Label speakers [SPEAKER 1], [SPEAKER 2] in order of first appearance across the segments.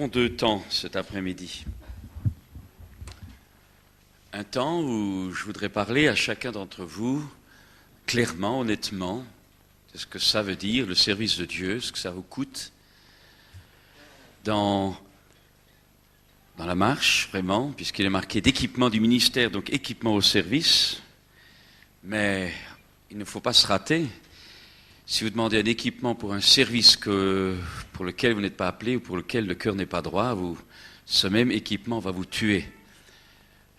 [SPEAKER 1] aurons deux temps cet après-midi. Un temps où je voudrais parler à chacun d'entre vous, clairement, honnêtement, de ce que ça veut dire, le service de Dieu, ce que ça vous coûte dans la marche, vraiment, puisqu'il est marqué d'équipement du ministère, donc équipement au service. Mais il ne faut pas se rater. Si vous demandez un équipement pour un service pour lequel vous n'êtes pas appelé ou pour lequel le cœur n'est pas droit, ce même équipement va vous tuer.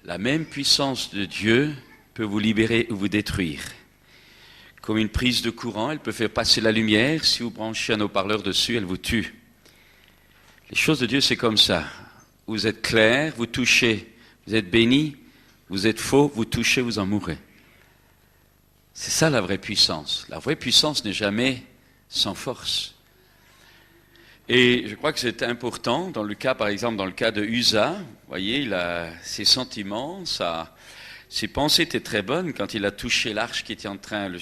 [SPEAKER 1] La même puissance de Dieu peut vous libérer ou vous détruire. Comme une prise de courant, elle peut faire passer la lumière. Si vous branchez un haut-parleur dessus, elle vous tue. Les choses de Dieu, c'est comme ça. Vous êtes clair, vous touchez, vous êtes béni. Vous êtes faux, vous touchez, vous en mourrez. C'est ça la vraie puissance. La vraie puissance n'est jamais sans force. Et je crois que c'est important, dans le cas, par exemple, dans le cas de Uza, vous voyez, il a ses sentiments, ses pensées étaient très bonnes quand il a touché l'arche qui était en train, le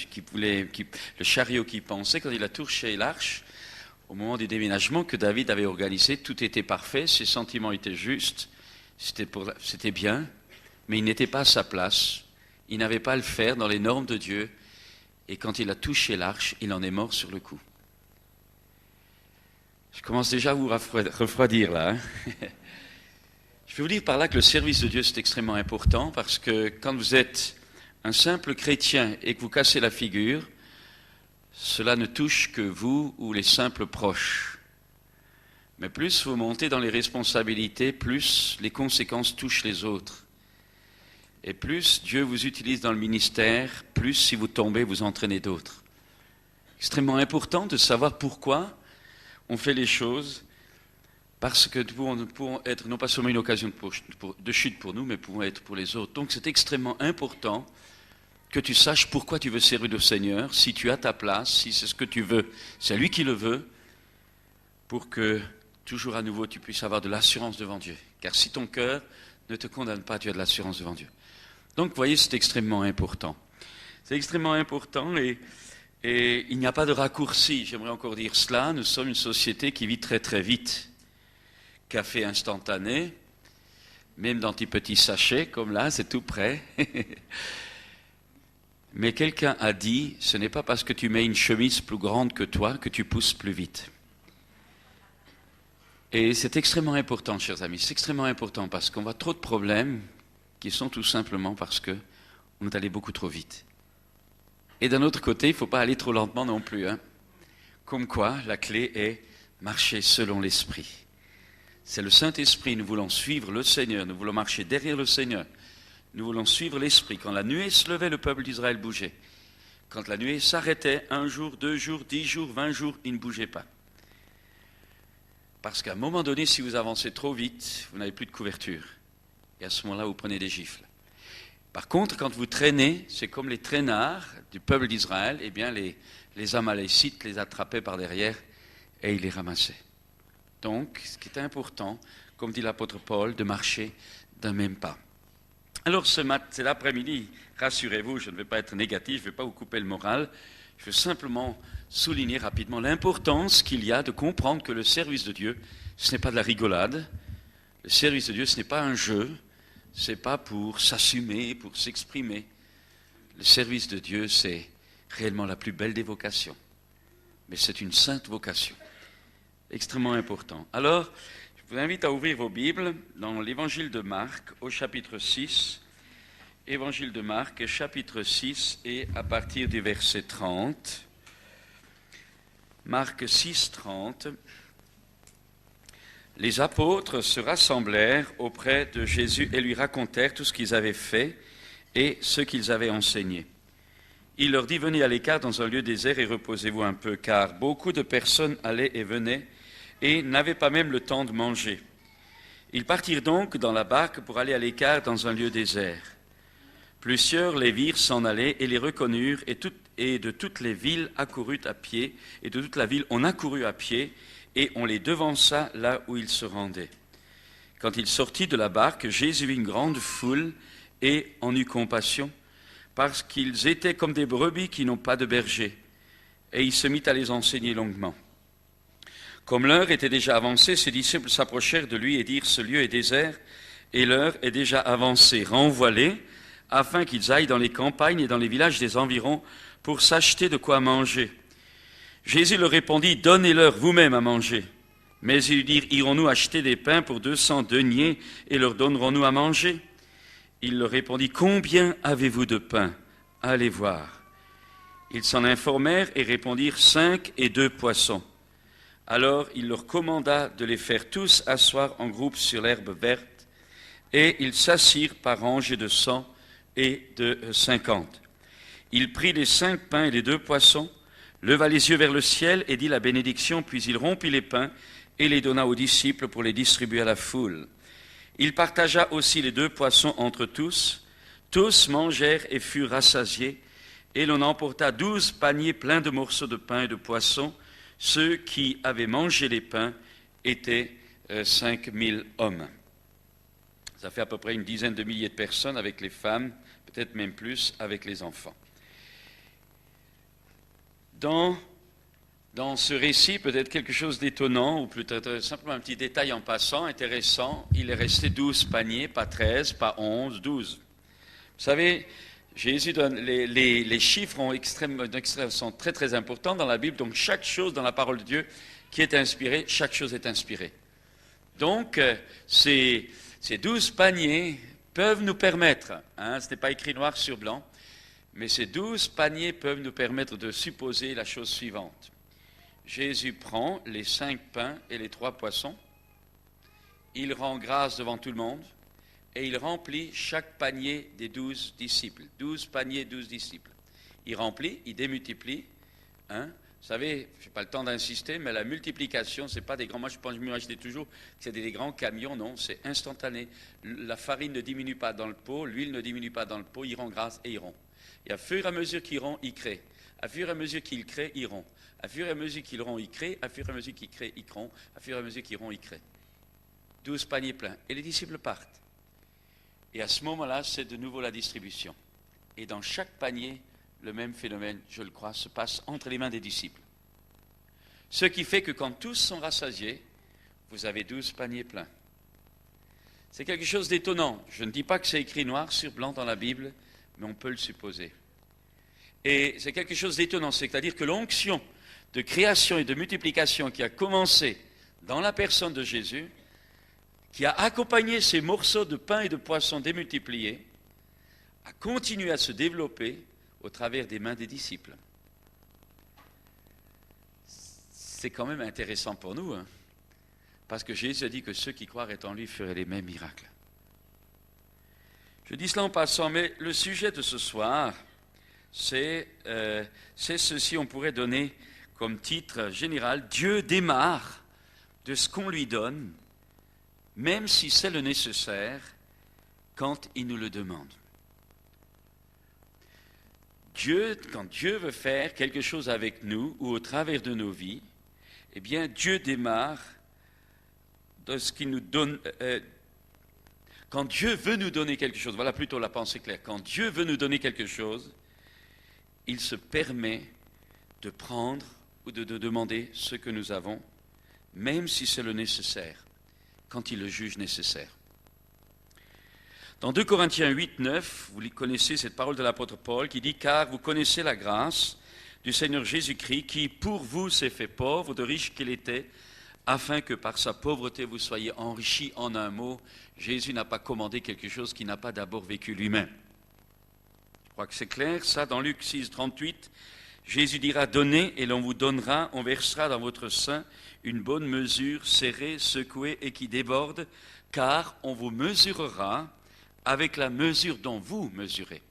[SPEAKER 1] chariot qu'il pensait, quand il a touché l'arche, au moment du déménagement que David avait organisé, tout était parfait, ses sentiments étaient justes, c'était bien, mais il n'était pas à sa place. Il n'avait pas à le faire dans les normes de Dieu. Et quand il a touché l'arche, il en est mort sur le coup. Je commence déjà à vous refroidir là. Je vais vous dire par là que le service de Dieu, c'est extrêmement important parce que quand vous êtes un simple chrétien et que vous cassez la figure, cela ne touche que vous ou les simples proches. Mais plus vous montez dans les responsabilités, plus les conséquences touchent les autres. Et plus Dieu vous utilise dans le ministère, plus si vous tombez, vous entraînez d'autres. Extrêmement important de savoir pourquoi on fait les choses, parce que nous pouvons être non pas seulement une occasion de chute pour nous, mais pouvons être pour les autres. Donc c'est extrêmement important que tu saches pourquoi tu veux servir le Seigneur, si tu as ta place, si c'est ce que tu veux, c'est lui qui le veut, pour que toujours à nouveau tu puisses avoir de l'assurance devant Dieu. Car si ton cœur ne te condamne pas, tu as de l'assurance devant Dieu. Donc, vous voyez, c'est extrêmement important. C'est extrêmement important et il n'y a pas de raccourci. J'aimerais encore dire cela. Nous sommes une société qui vit très très vite. Café instantané, même dans tes petits sachets, comme là, c'est tout prêt. Mais quelqu'un a dit, ce n'est pas parce que tu mets une chemise plus grande que toi que tu pousses plus vite. Et c'est extrêmement important, chers amis. C'est extrêmement important parce qu'on voit trop de problèmes qui sont tout simplement parce qu'on est allé beaucoup trop vite. Et d'un autre côté, il ne faut pas aller trop lentement non plus. Comme quoi, la clé est marcher selon l'Esprit. C'est le Saint-Esprit, nous voulons suivre le Seigneur, nous voulons marcher derrière le Seigneur. Nous voulons suivre l'Esprit. Quand la nuée se levait, le peuple d'Israël bougeait. Quand la nuée s'arrêtait, 1 jour, 2 jours, 10 jours, 20 jours, il ne bougeait pas. Parce qu'à un moment donné, si vous avancez trop vite, vous n'avez plus de couverture. Et à ce moment-là, vous prenez des gifles. Par contre, quand vous traînez, c'est comme les traînards du peuple d'Israël, eh bien les Amalécites les attrapaient par derrière et ils les ramassaient. Donc, ce qui est important, comme dit l'apôtre Paul, de marcher d'un même pas. Alors, c'est l'après-midi, rassurez-vous, je ne vais pas être négatif, je ne vais pas vous couper le moral, je veux simplement souligner rapidement l'importance qu'il y a de comprendre que le service de Dieu, ce n'est pas de la rigolade. Le service de Dieu, ce n'est pas un jeu, ce n'est pas pour s'assumer, pour s'exprimer. Le service de Dieu, c'est réellement la plus belle des vocations. Mais c'est une sainte vocation. Extrêmement important. Alors, je vous invite à ouvrir vos Bibles dans l'Évangile de Marc, au chapitre 6. Évangile de Marc, chapitre 6, et à partir du verset 30. Marc 6, 30. Les apôtres se rassemblèrent auprès de Jésus et lui racontèrent tout ce qu'ils avaient fait et ce qu'ils avaient enseigné. Il leur dit, venez à l'écart dans un lieu désert et reposez-vous un peu, car beaucoup de personnes allaient et venaient et n'avaient pas même le temps de manger. Ils partirent donc dans la barque pour aller à l'écart dans un lieu désert. Plusieurs les virent s'en aller et les reconnurent, et de toutes les villes accourut à pied, et de toute la ville on accourut à pied, et on les devança là où ils se rendaient. Quand il sortit de la barque, Jésus vit une grande foule et en eut compassion, parce qu'ils étaient comme des brebis qui n'ont pas de berger, et il se mit à les enseigner longuement. Comme l'heure était déjà avancée, ses disciples s'approchèrent de lui et dirent, ce lieu est désert, et l'heure est déjà avancée. Renvoie-les, afin qu'ils aillent dans les campagnes et dans les villages des environs pour s'acheter de quoi manger. Jésus leur répondit, donnez-leur vous-même à manger. Mais ils lui dirent, irons-nous acheter des pains pour 200 deniers et leur donnerons-nous à manger? Il leur répondit, combien avez-vous de pain? Allez voir. Ils s'en informèrent et répondirent, 5 et 2 poissons. Alors il leur commanda de les faire tous asseoir en groupe sur l'herbe verte, et ils s'assirent par rangées de 100 et de 50. Il prit les 5 pains et les 2 poissons, leva les yeux vers le ciel et dit la bénédiction, puis il rompit les pains et les donna aux disciples pour les distribuer à la foule. Il partagea aussi les 2 poissons entre tous. Tous mangèrent et furent rassasiés, et l'on emporta 12 paniers pleins de morceaux de pain et de poissons. Ceux qui avaient mangé les pains étaient 5000 hommes. Ça fait à peu près une dizaine de milliers de personnes avec les femmes, peut-être même plus avec les enfants. Dans ce récit, peut-être quelque chose d'étonnant, ou peut-être simplement un petit détail en passant, intéressant, il est resté 12 paniers, pas 13, pas 11, 12. Vous savez, Jésus donne, les chiffres sont très très importants dans la Bible, donc chaque chose dans la parole de Dieu qui est inspirée, chaque chose est inspirée. Donc, ces 12 paniers peuvent nous permettre, ce n'est pas écrit noir sur blanc, mais ces 12 paniers peuvent nous permettre de supposer la chose suivante. Jésus prend les 5 pains et les 3 poissons, il rend grâce devant tout le monde, et il remplit chaque panier des 12 disciples. 12 paniers, 12 disciples. Il remplit, il démultiplie. Vous savez, je n'ai pas le temps d'insister, mais la multiplication, ce n'est pas des grands... Moi, je m'imaginais toujours que c'était des grands camions. Non, c'est instantané. La farine ne diminue pas dans le pot, l'huile ne diminue pas dans le pot, il rend grâce et il rompt. Et à fur et à mesure qu'il rompt, il crée. À fur et à mesure qu'il crée, il rompt. À fur et à mesure qu'il rompt, il crée. À fur et à mesure qu'il crée, il rompt. À fur et à mesure qu'il rompt, il crée. 12 paniers pleins. Et les disciples partent. Et à ce moment-là, c'est de nouveau la distribution. Et dans chaque panier, le même phénomène, je le crois, se passe entre les mains des disciples. Ce qui fait que quand tous sont rassasiés, vous avez 12 paniers pleins. C'est quelque chose d'étonnant. Je ne dis pas que c'est écrit noir sur blanc dans la Bible, mais on peut le supposer. Et c'est quelque chose d'étonnant, c'est-à-dire que l'onction de création et de multiplication qui a commencé dans la personne de Jésus, qui a accompagné ces morceaux de pain et de poisson démultipliés, a continué à se développer au travers des mains des disciples. C'est quand même intéressant pour nous, parce que Jésus a dit que ceux qui croiraient en lui feraient les mêmes miracles. Je dis cela en passant, mais le sujet de ce soir, c'est ceci, on pourrait donner comme titre général, Dieu démarre de ce qu'on lui donne, même si c'est le nécessaire, quand il nous le demande. Quand Dieu veut faire quelque chose avec nous ou au travers de nos vies, eh bien Dieu démarre de ce qu'il nous donne. Quand Dieu veut nous donner quelque chose, voilà plutôt la pensée claire, quand Dieu veut nous donner quelque chose, il se permet de prendre ou de demander ce que nous avons, même si c'est le nécessaire, quand il le juge nécessaire. Dans 2 Corinthiens 8, 9, vous connaissez cette parole de l'apôtre Paul qui dit « Car vous connaissez la grâce du Seigneur Jésus-Christ qui, pour vous, s'est fait pauvre, de riche qu'il était, afin que par sa pauvreté vous soyez enrichis. » En un mot, Jésus n'a pas commandé quelque chose qu'il n'a pas d'abord vécu lui-même. Je crois que c'est clair, ça, dans Luc 6, 38, Jésus dira « Donnez et l'on vous donnera, on versera dans votre sein une bonne mesure, serrée, secouée et qui déborde, car on vous mesurera avec la mesure dont vous mesurez. »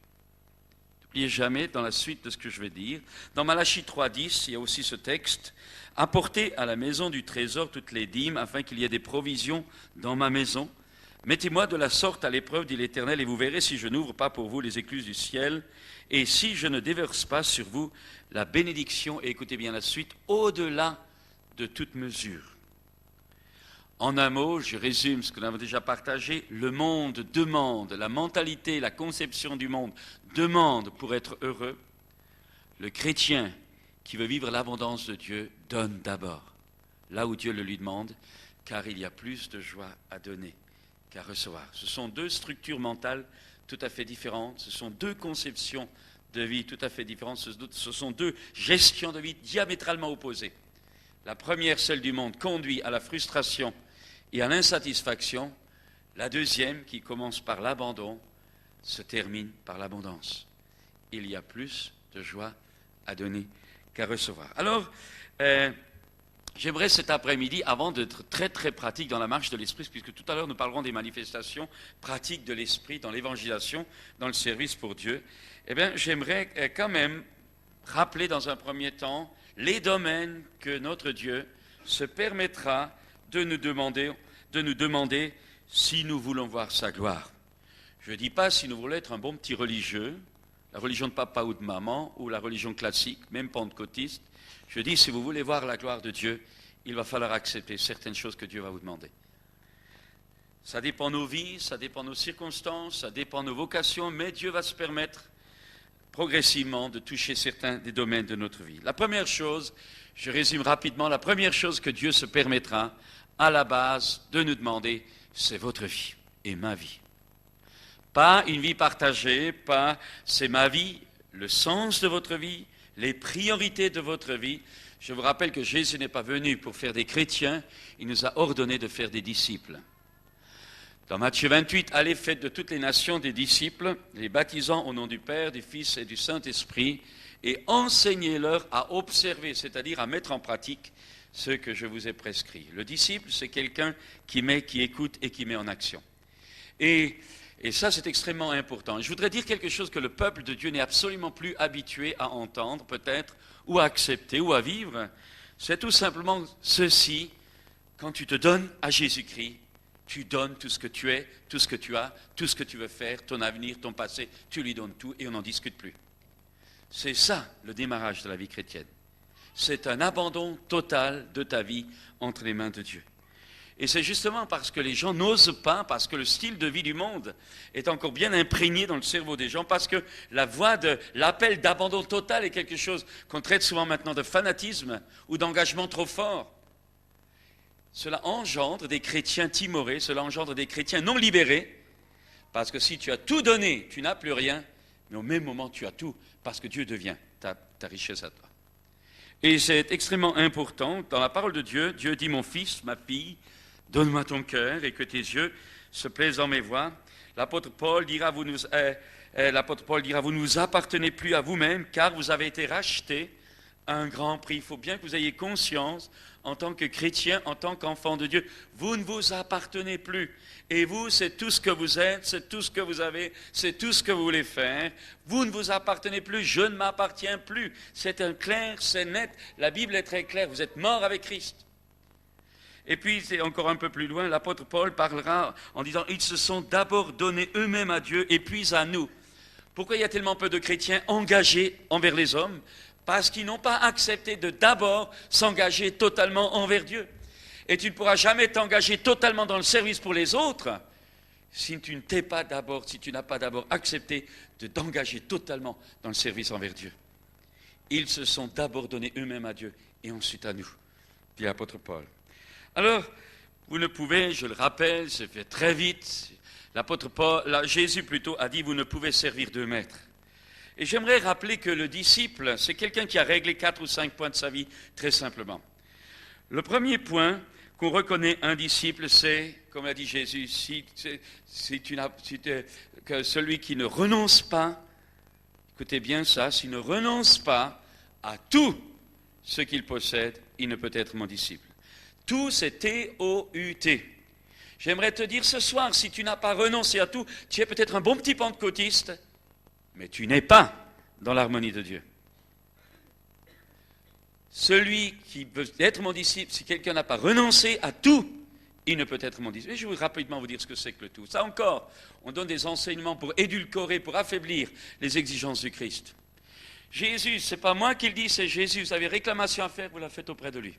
[SPEAKER 1] N'oubliez jamais dans la suite de ce que je vais dire. Dans Malachie 3.10, il y a aussi ce texte. « Apportez à la maison du trésor toutes les dîmes, afin qu'il y ait des provisions dans ma maison. Mettez-moi de la sorte à l'épreuve, dit l'Éternel, et vous verrez si je n'ouvre pas pour vous les écluses du ciel, et si je ne déverse pas sur vous la bénédiction, et écoutez bien la suite, au-delà de toute mesure. » En un mot, je résume ce que nous avons déjà partagé, le monde demande, la mentalité, la conception du monde demande pour être heureux. Le chrétien qui veut vivre l'abondance de Dieu donne d'abord. là où Dieu le lui demande, car il y a plus de joie à donner qu'à recevoir. Ce sont deux structures mentales tout à fait différentes, ce sont deux conceptions de vie tout à fait différentes, ce sont deux gestions de vie diamétralement opposées. La première, celle du monde, conduit à la frustration et à l'insatisfaction. La deuxième, qui commence par l'abandon, se termine par l'abondance. Il y a plus de joie à donner qu'à recevoir. Alors, j'aimerais cet après-midi, avant d'être très très pratique dans la marche de l'Esprit, puisque tout à l'heure nous parlerons des manifestations pratiques de l'Esprit dans l'évangélisation, dans le service pour Dieu, eh bien j'aimerais quand même rappeler dans un premier temps les domaines que notre Dieu se permettra de nous demander si nous voulons voir sa gloire. Je ne dis pas si nous voulons être un bon petit religieux, la religion de papa ou de maman, ou la religion classique, même pentecôtiste. Je dis, si vous voulez voir la gloire de Dieu, il va falloir accepter certaines choses que Dieu va vous demander. Ça dépend de nos vies, ça dépend de nos circonstances, ça dépend de nos vocations, mais Dieu va se permettre progressivement de toucher certains des domaines de notre vie. La première chose, je résume rapidement, la première chose que Dieu se permettra à la base de nous demander, c'est votre vie et ma vie. Pas une vie partagée, pas c'est ma vie, le sens de votre vie, les priorités de votre vie. Je vous rappelle que Jésus n'est pas venu pour faire des chrétiens, il nous a ordonné de faire des disciples. Dans Matthieu 28, allez, faites de toutes les nations des disciples, les baptisant au nom du Père, du Fils et du Saint-Esprit, et enseignez-leur à observer, c'est-à-dire à mettre en pratique ce que je vous ai prescrit. Le disciple, c'est quelqu'un qui écoute et qui met en action. Et ça, c'est extrêmement important. Je voudrais dire quelque chose que le peuple de Dieu n'est absolument plus habitué à entendre, peut-être, ou à accepter, ou à vivre. C'est tout simplement ceci: quand tu te donnes à Jésus-Christ, tu donnes tout ce que tu es, tout ce que tu as, tout ce que tu veux faire, ton avenir, ton passé, tu lui donnes tout et on n'en discute plus. C'est ça le démarrage de la vie chrétienne. C'est un abandon total de ta vie entre les mains de Dieu. Et c'est justement parce que les gens n'osent pas, parce que le style de vie du monde est encore bien imprégné dans le cerveau des gens, parce que l'appel d'abandon total est quelque chose qu'on traite souvent maintenant de fanatisme ou d'engagement trop fort. Cela engendre des chrétiens timorés, cela engendre des chrétiens non libérés, parce que si tu as tout donné, tu n'as plus rien, mais au même moment tu as tout, parce que Dieu devient ta richesse à toi. Et c'est extrêmement important, dans la parole de Dieu, Dieu dit: mon fils, ma fille, donne-moi ton cœur et que tes yeux se plaisent dans mes voies. L'apôtre Paul dira, vous ne vous appartenez plus à vous-même, car vous avez été rachetés à un grand prix. Il faut bien que vous ayez conscience, en tant que chrétien, en tant qu'enfant de Dieu, vous ne vous appartenez plus. Et vous, c'est tout ce que vous êtes, c'est tout ce que vous avez, c'est tout ce que vous voulez faire. Vous ne vous appartenez plus, je ne m'appartiens plus. C'est clair, c'est net. La Bible est très claire, vous êtes morts avec Christ. Et puis, c'est encore un peu plus loin, l'apôtre Paul parlera en disant, ils se sont d'abord donnés eux-mêmes à Dieu et puis à nous. Pourquoi il y a tellement peu de chrétiens engagés envers les hommes? Parce qu'ils n'ont pas accepté de d'abord s'engager totalement envers Dieu. Et tu ne pourras jamais t'engager totalement dans le service pour les autres si tu n'as pas d'abord accepté de t'engager totalement dans le service envers Dieu. Ils se sont d'abord donnés eux-mêmes à Dieu et ensuite à nous, dit l'apôtre Paul. Alors, vous ne pouvez, je le rappelle, c'est fait très vite, Jésus plutôt a dit, vous ne pouvez servir deux maîtres. Et j'aimerais rappeler que le disciple, c'est quelqu'un qui a réglé 4 ou 5 points de sa vie, très simplement. Le premier point qu'on reconnaît un disciple, c'est, comme a dit Jésus, que celui qui ne renonce pas, écoutez bien ça, s'il ne renonce pas à tout ce qu'il possède, il ne peut être mon disciple. Tout, c'est T-O-U-T. J'aimerais te dire ce soir, si tu n'as pas renoncé à tout, tu es peut-être un bon petit pentecôtiste, mais tu n'es pas dans l'harmonie de Dieu. Celui qui veut être mon disciple, si quelqu'un n'a pas renoncé à tout, il ne peut être mon disciple. Et je vais rapidement vous dire ce que c'est que le tout. Ça encore, on donne des enseignements pour édulcorer, pour affaiblir les exigences du Christ. Jésus, ce n'est pas moi qui le dis, c'est Jésus. Vous avez réclamation à faire, vous la faites auprès de lui.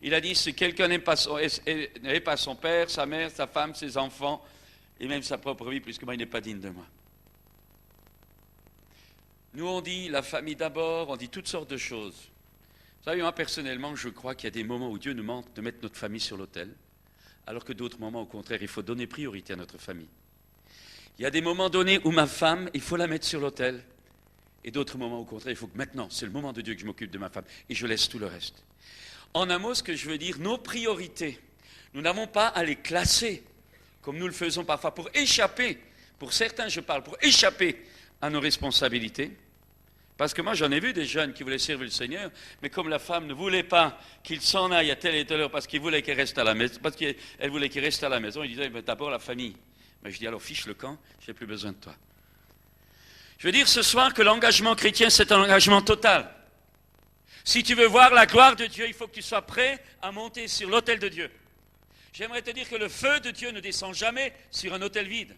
[SPEAKER 1] Il a dit, si quelqu'un n'aime pas son père, sa mère, sa femme, ses enfants, et même sa propre vie, puisque moi, il n'est pas digne de moi. Nous, on dit la famille d'abord, on dit toutes sortes de choses. Vous savez, moi personnellement, je crois qu'il y a des moments où Dieu nous demande de mettre notre famille sur l'autel, alors que d'autres moments, au contraire, il faut donner priorité à notre famille. Il y a des moments donnés où ma femme, il faut la mettre sur l'autel, et d'autres moments, au contraire, il faut que maintenant, c'est le moment de Dieu que je m'occupe de ma femme, et je laisse tout le reste. En un mot, ce que je veux dire, nos priorités, nous n'avons pas à les classer, comme nous le faisons parfois, pour échapper, pour certains je parle, pour échapper à nos responsabilités. Parce que moi j'en ai vu des jeunes qui voulaient servir le Seigneur, mais comme la femme ne voulait pas qu'il s'en aille à telle et telle heure parce qu'il voulait qu'elle reste à la maison, parce qu'elle voulait qu'il reste à la maison, il disait d'abord la famille. Mais je dis alors fiche le camp, j'ai plus besoin de toi. Je veux dire ce soir que l'engagement chrétien c'est un engagement total. Si tu veux voir la gloire de Dieu, il faut que tu sois prêt à monter sur l'autel de Dieu. J'aimerais te dire que le feu de Dieu ne descend jamais sur un autel vide.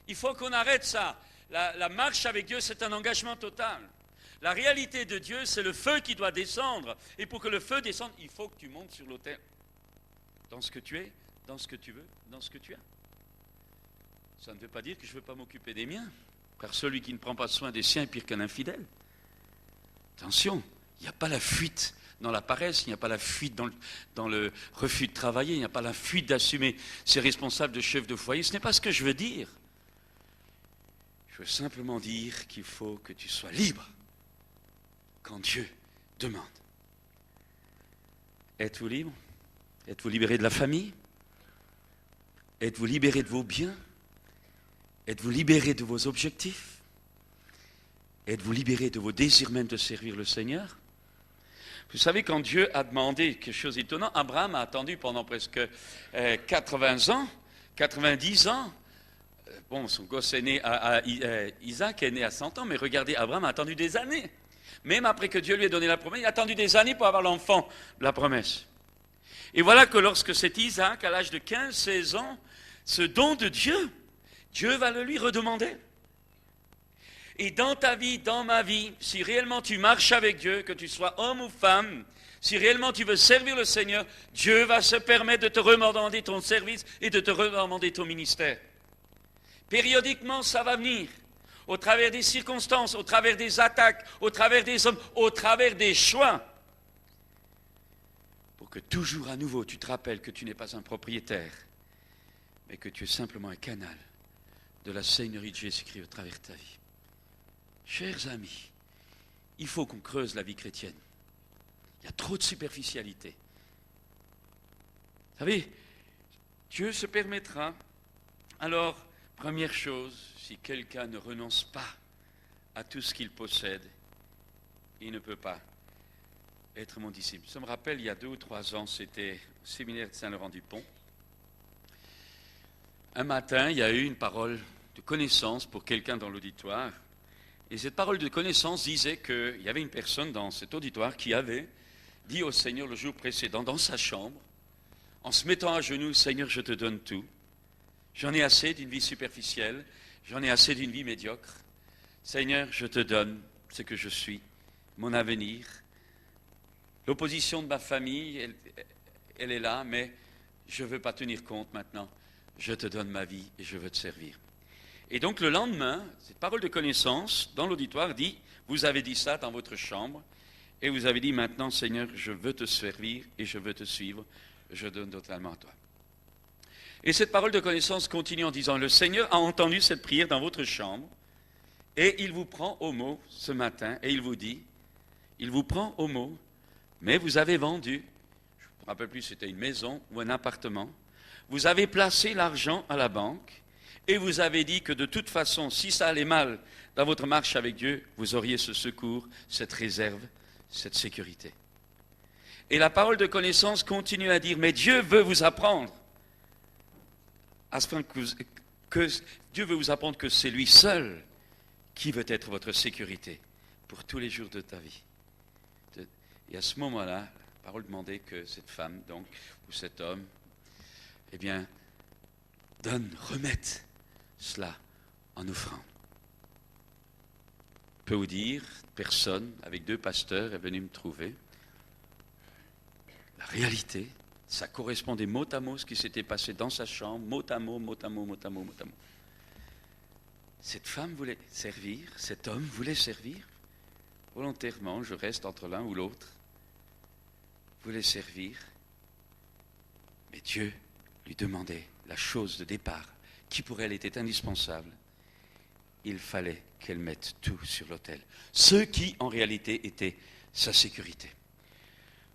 [SPEAKER 1] Il faut qu'on arrête ça. La marche avec Dieu, c'est un engagement total. La réalité de Dieu, c'est le feu qui doit descendre. Et pour que le feu descende, il faut que tu montes sur l'autel. Dans ce que tu es, dans ce que tu veux, dans ce que tu as. Ça ne veut pas dire que je ne veux pas m'occuper des miens. Car celui qui ne prend pas soin des siens est pire qu'un infidèle. Attention, il n'y a pas la fuite dans la paresse, il n'y a pas la fuite dans le refus de travailler, il n'y a pas la fuite d'assumer ses responsables de chef de foyer. Ce n'est pas ce que je veux dire. Je veux simplement dire qu'il faut que tu sois libre quand Dieu demande. Êtes-vous libre? Êtes-vous libéré de la famille? Êtes-vous libéré de vos biens? Êtes-vous libéré de vos objectifs? Êtes-vous libéré de vos désirs même de servir le Seigneur? Vous savez, quand Dieu a demandé quelque chose d'étonnant, Abraham a attendu pendant presque 80 ans, 90 ans. Bon, son gosse est né Isaac est né à 100 ans, mais regardez, Abraham a attendu des années. Même après que Dieu lui ait donné la promesse, il a attendu des années pour avoir l'enfant de la promesse. Et voilà que lorsque c'est Isaac, à l'âge de 15-16 ans, ce don de Dieu, Dieu va le lui redemander. Et dans ta vie, dans ma vie, si réellement tu marches avec Dieu, que tu sois homme ou femme, si réellement tu veux servir le Seigneur, Dieu va se permettre de te redemander ton service et de te redemander ton ministère. Périodiquement, ça va venir, au travers des circonstances, au travers des attaques, au travers des hommes, au travers des choix, pour que toujours à nouveau tu te rappelles que tu n'es pas un propriétaire, mais que tu es simplement un canal de la Seigneurie de Jésus-Christ au travers de ta vie. Chers amis, il faut qu'on creuse la vie chrétienne. Il y a trop de superficialité. Vous savez, Dieu se permettra. Alors, première chose, si quelqu'un ne renonce pas à tout ce qu'il possède, il ne peut pas être mon disciple. Ça me rappelle, il y a 2 ou 3 ans, c'était au séminaire de Saint-Laurent-du-Pont. Un matin, il y a eu une parole de connaissance pour quelqu'un dans l'auditoire. Et cette parole de connaissance disait qu'il y avait une personne dans cet auditoire qui avait dit au Seigneur le jour précédent, dans sa chambre, en se mettant à genoux, Seigneur, je te donne tout. J'en ai assez d'une vie superficielle, j'en ai assez d'une vie médiocre. Seigneur, je te donne ce que je suis, mon avenir. L'opposition de ma famille, elle est là, mais je ne veux pas tenir compte maintenant. Je te donne ma vie et je veux te servir. Et donc le lendemain, cette parole de connaissance dans l'auditoire dit, vous avez dit ça dans votre chambre, et vous avez dit maintenant, Seigneur, je veux te servir et je veux te suivre, je donne totalement à toi. Et cette parole de connaissance continue en disant, le Seigneur a entendu cette prière dans votre chambre, et il vous prend au mot ce matin, et il vous dit, il vous prend au mot, mais vous avez vendu, je ne me rappelle plus si c'était une maison ou un appartement, vous avez placé l'argent à la banque, et vous avez dit que de toute façon, si ça allait mal dans votre marche avec Dieu, vous auriez ce secours, cette réserve, cette sécurité. Et la parole de connaissance continue à dire, mais Dieu veut vous apprendre, à ce point que Dieu veut vous apprendre que c'est lui seul qui veut être votre sécurité pour tous les jours de ta vie. Et à ce moment-là, la parole demandait que cette femme, donc, ou cet homme, eh bien, remette cela en offrande. Je peux vous dire, personne, avec 2 pasteurs, est venu me trouver. La réalité, ça correspondait mot à mot à ce qui s'était passé dans sa chambre, mot à mot, mot à mot, mot à mot, mot à mot. Cette femme voulait servir, cet homme voulait servir, volontairement, je reste entre l'un ou l'autre, voulait servir, mais Dieu lui demandait la chose de départ, qui pour elle était indispensable. Il fallait qu'elle mette tout sur l'autel, ce qui en réalité était sa sécurité.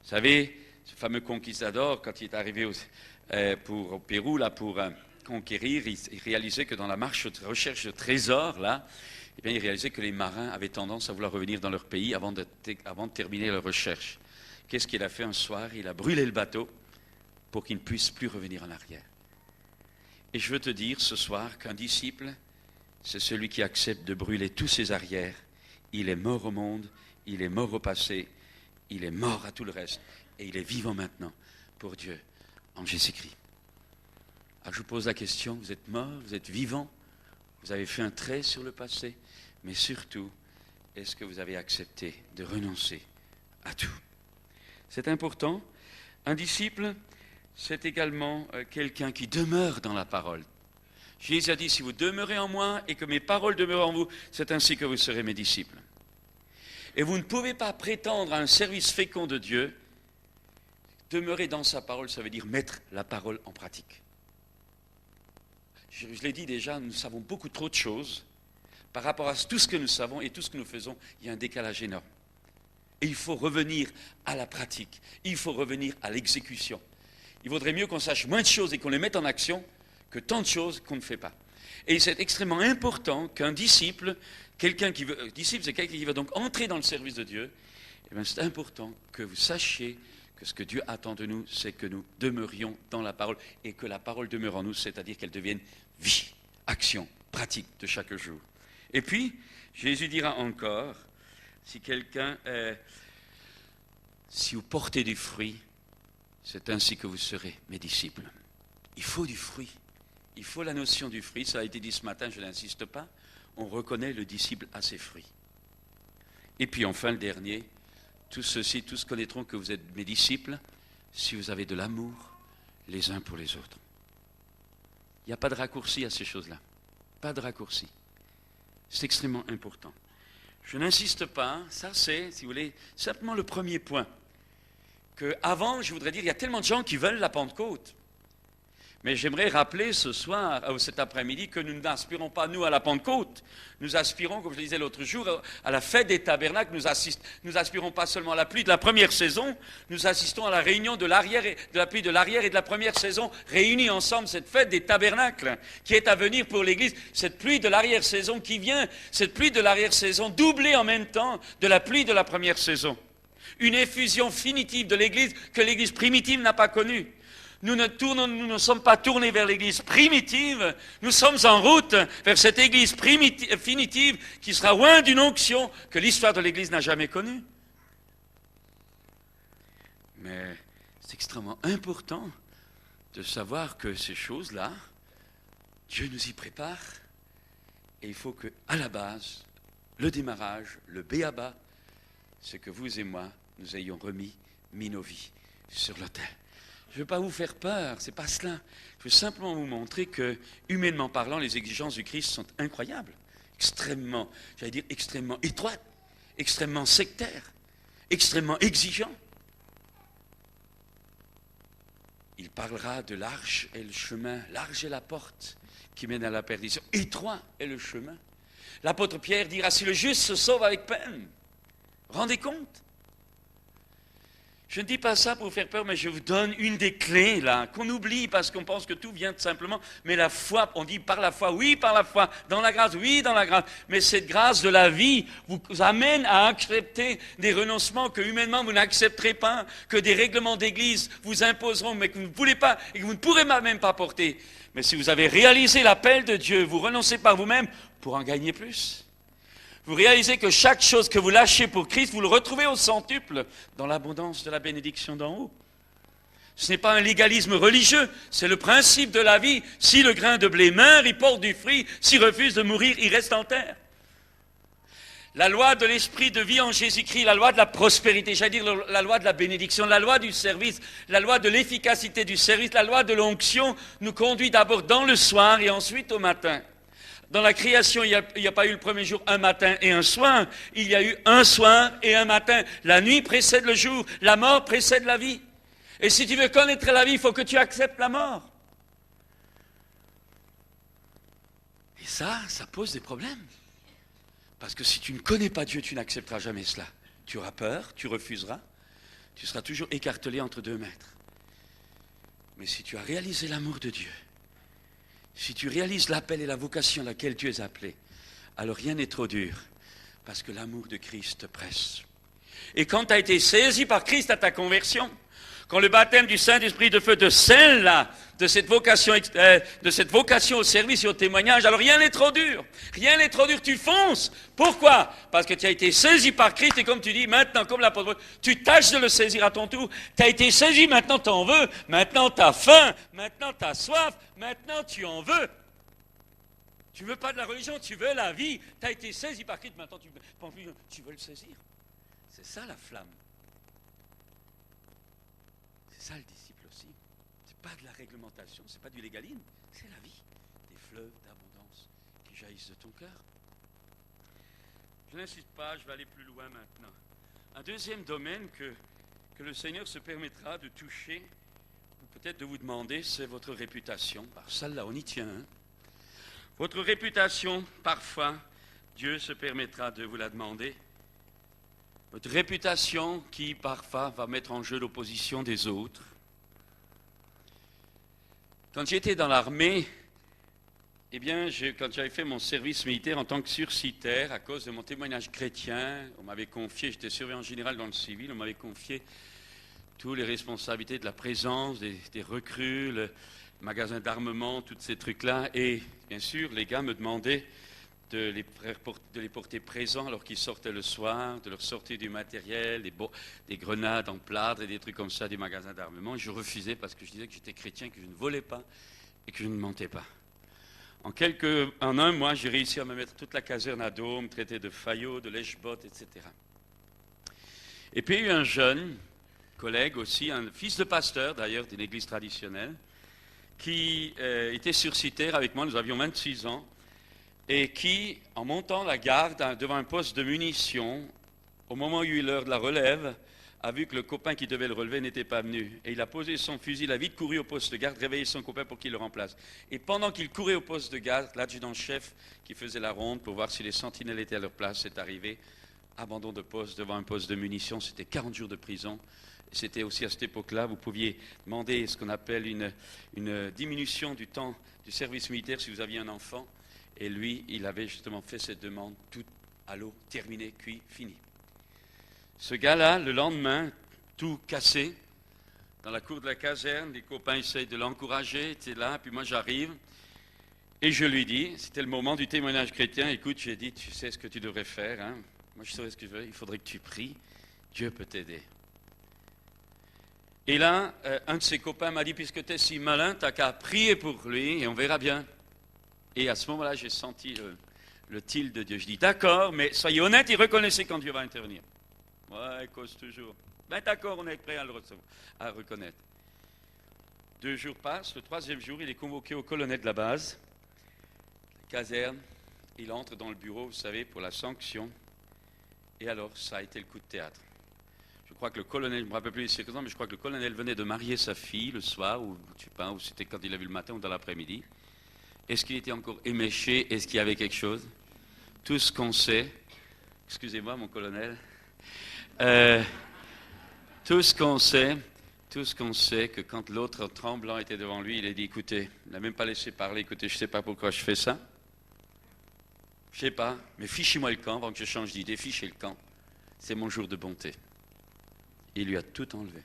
[SPEAKER 1] Vous savez, ce fameux conquistador, quand il est arrivé au Pérou, là, pour conquérir, il réalisait que dans la recherche de trésors, là, eh bien, il réalisait que les marins avaient tendance à vouloir revenir dans leur pays avant de terminer leur recherche. Qu'est-ce qu'il a fait un soir? Il a brûlé le bateau pour qu'il ne puisse plus revenir en arrière. Et je veux te dire ce soir qu'un disciple, c'est celui qui accepte de brûler tous ses arrières. Il est mort au monde, il est mort au passé, il est mort à tout le reste, et il est vivant maintenant pour Dieu en Jésus-Christ. Alors je vous pose la question, vous êtes mort, vous êtes vivant, vous avez fait un trait sur le passé, mais surtout, est-ce que vous avez accepté de renoncer à tout? C'est important. Un disciple, c'est également quelqu'un qui demeure dans la parole. Jésus a dit, si vous demeurez en moi et que mes paroles demeurent en vous, c'est ainsi que vous serez mes disciples. Et vous ne pouvez pas prétendre à un service fécond de Dieu. Demeurer dans sa parole, ça veut dire mettre la parole en pratique. Je l'ai dit déjà, nous savons beaucoup trop de choses. Par rapport à tout ce que nous savons et tout ce que nous faisons, il y a un décalage énorme. Et il faut revenir à la pratique. Il faut revenir à l'exécution. Il vaudrait mieux qu'on sache moins de choses et qu'on les mette en action que tant de choses qu'on ne fait pas. Et c'est extrêmement important qu'un disciple, disciple, c'est quelqu'un qui veut donc entrer dans le service de Dieu, et bien c'est important que vous sachiez que ce que Dieu attend de nous, c'est que nous demeurions dans la parole et que la parole demeure en nous, c'est-à-dire qu'elle devienne vie, action, pratique de chaque jour. Et puis, Jésus dira encore, si vous portez du fruit, c'est ainsi que vous serez mes disciples. Il faut du fruit. Il faut la notion du fruit. Ça a été dit ce matin, je n'insiste pas. On reconnaît le disciple à ses fruits. Et puis enfin, le dernier, tous connaîtront que vous êtes mes disciples si vous avez de l'amour les uns pour les autres. Il n'y a pas de raccourci à ces choses-là. Pas de raccourci. C'est extrêmement important. Je n'insiste pas, ça c'est, si vous voulez, simplement le premier point. Qu'avant, je voudrais dire, il y a tellement de gens qui veulent la Pentecôte. Mais j'aimerais rappeler ce soir, ou cet après-midi, que nous n'aspirons pas, nous, à la Pentecôte. Nous aspirons, comme je le disais l'autre jour, à la fête des tabernacles. Nous aspirons pas seulement à la pluie de la première saison, nous assistons à la réunion de la pluie de l'arrière et de la première saison, réunis ensemble, cette fête des tabernacles, qui est à venir pour l'Église. Cette pluie de l'arrière-saison qui vient, cette pluie de l'arrière-saison doublée en même temps de la pluie de la première saison. Une effusion finitive de l'Église que l'Église primitive n'a pas connue. Nous ne sommes pas tournés vers l'Église primitive, nous sommes en route vers cette Église finitive qui sera loin d'une onction que l'histoire de l'Église n'a jamais connue. Mais c'est extrêmement important de savoir que ces choses-là, Dieu nous y prépare et il faut qu'à la base, le démarrage, le b.a.-ba, c'est que vous et moi, nous ayons mis nos vies sur l'autel. Je ne veux pas vous faire peur, c'est pas cela. Je veux simplement vous montrer que, humainement parlant, les exigences du Christ sont incroyables, extrêmement étroites, extrêmement sectaires, extrêmement exigeants. Il parlera de large est le chemin, large est la porte qui mène à la perdition, étroit est le chemin. L'apôtre Pierre dira, si le juste se sauve avec peine, rendez compte. Je ne dis pas ça pour vous faire peur, mais je vous donne une des clés, là, qu'on oublie parce qu'on pense que tout vient simplement. Mais la foi, on dit par la foi, oui, par la foi, dans la grâce, oui, dans la grâce. Mais cette grâce de la vie vous amène à accepter des renoncements que humainement vous n'accepterez pas, que des règlements d'église vous imposeront, mais que vous ne voulez pas et que vous ne pourrez même pas porter. Mais si vous avez réalisé l'appel de Dieu, vous renoncez par vous-même pour en gagner plus. Vous réalisez que chaque chose que vous lâchez pour Christ, vous le retrouvez au centuple dans l'abondance de la bénédiction d'en haut. Ce n'est pas un légalisme religieux, c'est le principe de la vie. Si le grain de blé meurt, il porte du fruit. S'il refuse de mourir, il reste en terre. La loi de l'esprit de vie en Jésus-Christ, la loi de la prospérité, j'allais dire la loi de la bénédiction, la loi du service, la loi de l'efficacité du service, la loi de l'onction nous conduit d'abord dans le soir et ensuite au matin. Dans la création, il n'y a pas eu le premier jour, un matin et un soir. Il y a eu un soir et un matin. La nuit précède le jour, la mort précède la vie. Et si tu veux connaître la vie, il faut que tu acceptes la mort. Et ça pose des problèmes. Parce que si tu ne connais pas Dieu, tu n'accepteras jamais cela. Tu auras peur, tu refuseras, tu seras toujours écartelé entre deux maîtres. Mais si tu as réalisé l'amour de Dieu, si tu réalises l'appel et la vocation à laquelle tu es appelé, alors rien n'est trop dur, parce que l'amour de Christ te presse. Et quand tu as été saisi par Christ à ta conversion, quand le baptême du Saint-Esprit de feu te scelle là, de cette vocation au service et au témoignage, alors rien n'est trop dur. Rien n'est trop dur, tu fonces. Pourquoi? Parce que tu as été saisi par Christ et comme tu dis, maintenant, comme l'apôtre, tu tâches de le saisir à ton tour. Tu as été saisi, maintenant tu en veux, maintenant tu as faim, maintenant tu as soif, maintenant tu en veux. Tu ne veux pas de la religion, tu veux la vie. Tu as été saisi par Christ, maintenant tu veux le saisir. C'est ça la flamme. C'est ça le disciple aussi. C'est pas de la réglementation, c'est pas du légalisme, c'est la vie. Des fleuves d'abondance qui jaillissent de ton cœur. Je n'insiste pas, je vais aller plus loin maintenant. Un deuxième domaine que le Seigneur se permettra de toucher, ou peut-être de vous demander, c'est votre réputation. Celle-là, on y tient. Hein? Votre réputation, parfois, Dieu se permettra de vous la demander. Votre réputation qui, parfois, va mettre en jeu l'opposition des autres. Quand j'étais dans l'armée, eh bien, quand j'avais fait mon service militaire en tant que sursitaire, à cause de mon témoignage chrétien, on m'avait confié, j'étais surveillant général dans le civil, on m'avait confié toutes les responsabilités de la présence, des recrues, le magasin d'armement, tous ces trucs-là. Et bien sûr, les gars me demandaient de les porter présents alors qu'ils sortaient le soir, de leur sortir du matériel, des grenades en plâtre et des trucs comme ça du magasin d'armement. Et je refusais parce que je disais que j'étais chrétien, que je ne volais pas et que je ne mentais pas. En un mois, j'ai réussi à me mettre toute la caserne à dos, me traiter de faillot, de lèche-botte, etc. Et puis il y a eu un jeune collègue aussi, un fils de pasteur d'ailleurs d'une église traditionnelle, qui était sursitaire avec moi, nous avions 26 ans, et qui, en montant la garde devant un poste de munitions, au moment où il y a eu l'heure de la relève, a vu que le copain qui devait le relever n'était pas venu. Et il a posé son fusil, il a vite couru au poste de garde, réveillé son copain pour qu'il le remplace. Et pendant qu'il courait au poste de garde, l'adjudant-chef qui faisait la ronde pour voir si les sentinelles étaient à leur place est arrivé. Abandon de poste devant un poste de munitions, c'était 40 jours de prison. C'était aussi à cette époque-là, vous pouviez demander ce qu'on appelle une diminution du temps du service militaire si vous aviez un enfant. Et lui, il avait justement fait cette demande, tout à l'eau, terminé, cuit, fini. Ce gars-là, le lendemain, tout cassé, dans la cour de la caserne, les copains essayent de l'encourager, était là, puis moi j'arrive, et je lui dis, c'était le moment du témoignage chrétien, écoute, j'ai dit, tu sais ce que tu devrais faire, hein? Moi je saurais ce que je veux, il faudrait que tu pries, Dieu peut t'aider. Et là, un de ses copains m'a dit, puisque tu es si malin, tu n'as qu'à prier pour lui, et on verra bien. Et à ce moment-là, j'ai senti le til de Dieu. Je dis, d'accord, mais soyez honnête et reconnaissez quand Dieu va intervenir. Ouais, cause toujours. Ben d'accord, on est prêt à le reconnaître. 2 jours passent, le 3e jour, il est convoqué au colonel de la base, caserne, il entre dans le bureau, vous savez, pour la sanction. Et alors, ça a été le coup de théâtre. Je crois que le colonel, je ne me rappelle plus les circonstances, mais je crois que le colonel venait de marier sa fille le soir, ou je ne sais pas, ou c'était quand il l'a vu le matin ou dans l'après-midi. Est-ce qu'il était encore éméché? Est-ce qu'il y avait quelque chose? Tout ce qu'on sait, excusez-moi mon colonel, tout ce qu'on sait, que quand l'autre tremblant était devant lui, il a dit, écoutez, il n'a même pas laissé parler, écoutez, je ne sais pas pourquoi je fais ça. Je ne sais pas, mais fichez-moi le camp avant que je change d'idée, fichez le camp. C'est mon jour de bonté. Il lui a tout enlevé.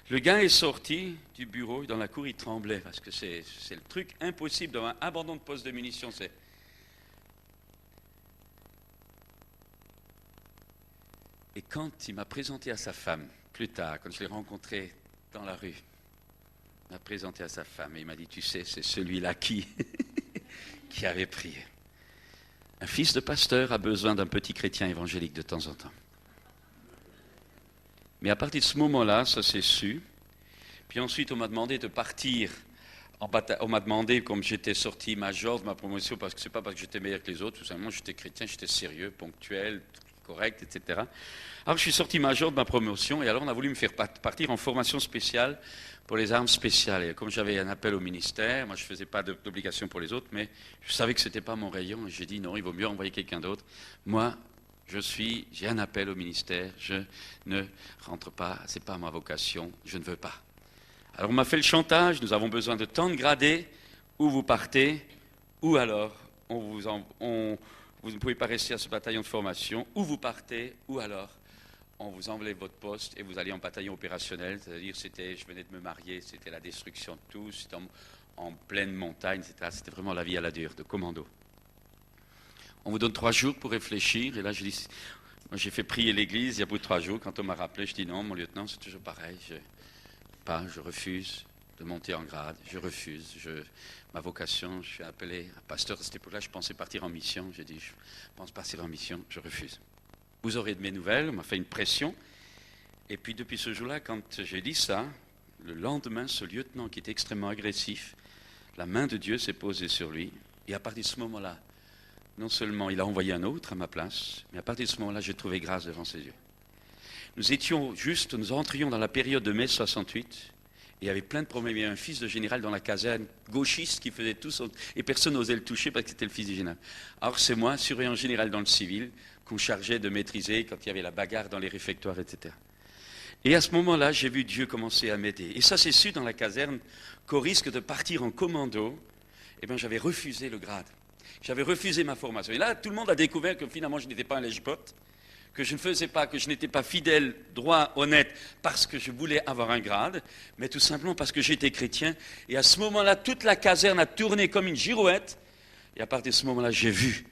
[SPEAKER 1] Le gars est sorti du bureau, dans la cour, il tremblait, parce que c'est le truc impossible d'avoir un abandon de poste de munitions. Et quand il m'a présenté à sa femme, plus tard, quand je l'ai rencontré dans la rue, il m'a présenté à sa femme et il m'a dit, tu sais, c'est celui-là qui avait prié. Un fils de pasteur a besoin d'un petit chrétien évangélique de temps en temps. Mais à partir de ce moment-là, ça s'est su. Puis ensuite, on m'a demandé de partir On m'a demandé, comme j'étais sorti major de ma promotion, parce que c'est pas parce que j'étais meilleur que les autres, tout simplement j'étais chrétien, j'étais sérieux, ponctuel, correct, etc. Alors je suis sorti major de ma promotion et alors on a voulu me faire partir en formation spéciale pour les armes spéciales. Et comme j'avais un appel au ministère, moi je faisais pas d'obligation pour les autres, mais je savais que c'était pas mon rayon et j'ai dit non, il vaut mieux envoyer quelqu'un d'autre. Moi, j'ai un appel au ministère, je ne rentre pas, c'est pas ma vocation, je ne veux pas. Alors on m'a fait le chantage, nous avons besoin de tant de gradés, ou vous partez, ou alors vous ne pouvez pas rester à ce bataillon de formation, ou vous partez, ou alors on vous enlève votre poste et vous allez en bataillon opérationnel, c'est-à-dire je venais de me marier, c'était la destruction de tout, c'était en pleine montagne, etc. C'était vraiment la vie à la dure, de commando. On vous donne 3 jours pour réfléchir, et là j'ai fait prier l'église, il y a bout de 3 jours, quand on m'a rappelé, je dis non, mon lieutenant, c'est toujours pareil, je refuse de monter en grade, je refuse, ma vocation, je suis appelé à pasteur à cette époque-là, je pensais partir en mission, j'ai dit je pense partir en mission, je refuse. Vous aurez de mes nouvelles, on m'a fait une pression, et puis depuis ce jour-là, quand j'ai dit ça, le lendemain, ce lieutenant qui était extrêmement agressif, la main de Dieu s'est posée sur lui, et à partir de ce moment-là, non seulement il a envoyé un autre à ma place, mais à partir de ce moment-là, j'ai trouvé grâce devant ses yeux. Nous entrions dans la période de mai 68, et il y avait plein de problèmes. Il y avait un fils de général dans la caserne, gauchiste, qui faisait tout, et personne n'osait le toucher parce que c'était le fils du général. Alors c'est moi, surveillant général dans le civil, qu'on chargeait de maîtriser quand il y avait la bagarre dans les réfectoires, etc. Et à ce moment-là, j'ai vu Dieu commencer à m'aider. Et ça s'est su dans la caserne qu'au risque de partir en commando, eh bien, j'avais refusé le grade. J'avais refusé ma formation. Et là, tout le monde a découvert que finalement, je n'étais pas un lèche-botte, que je ne faisais pas, que je n'étais pas fidèle, droit, honnête, parce que je voulais avoir un grade, mais tout simplement parce que j'étais chrétien. Et à ce moment-là, toute la caserne a tourné comme une girouette. Et à partir de ce moment-là, j'ai vu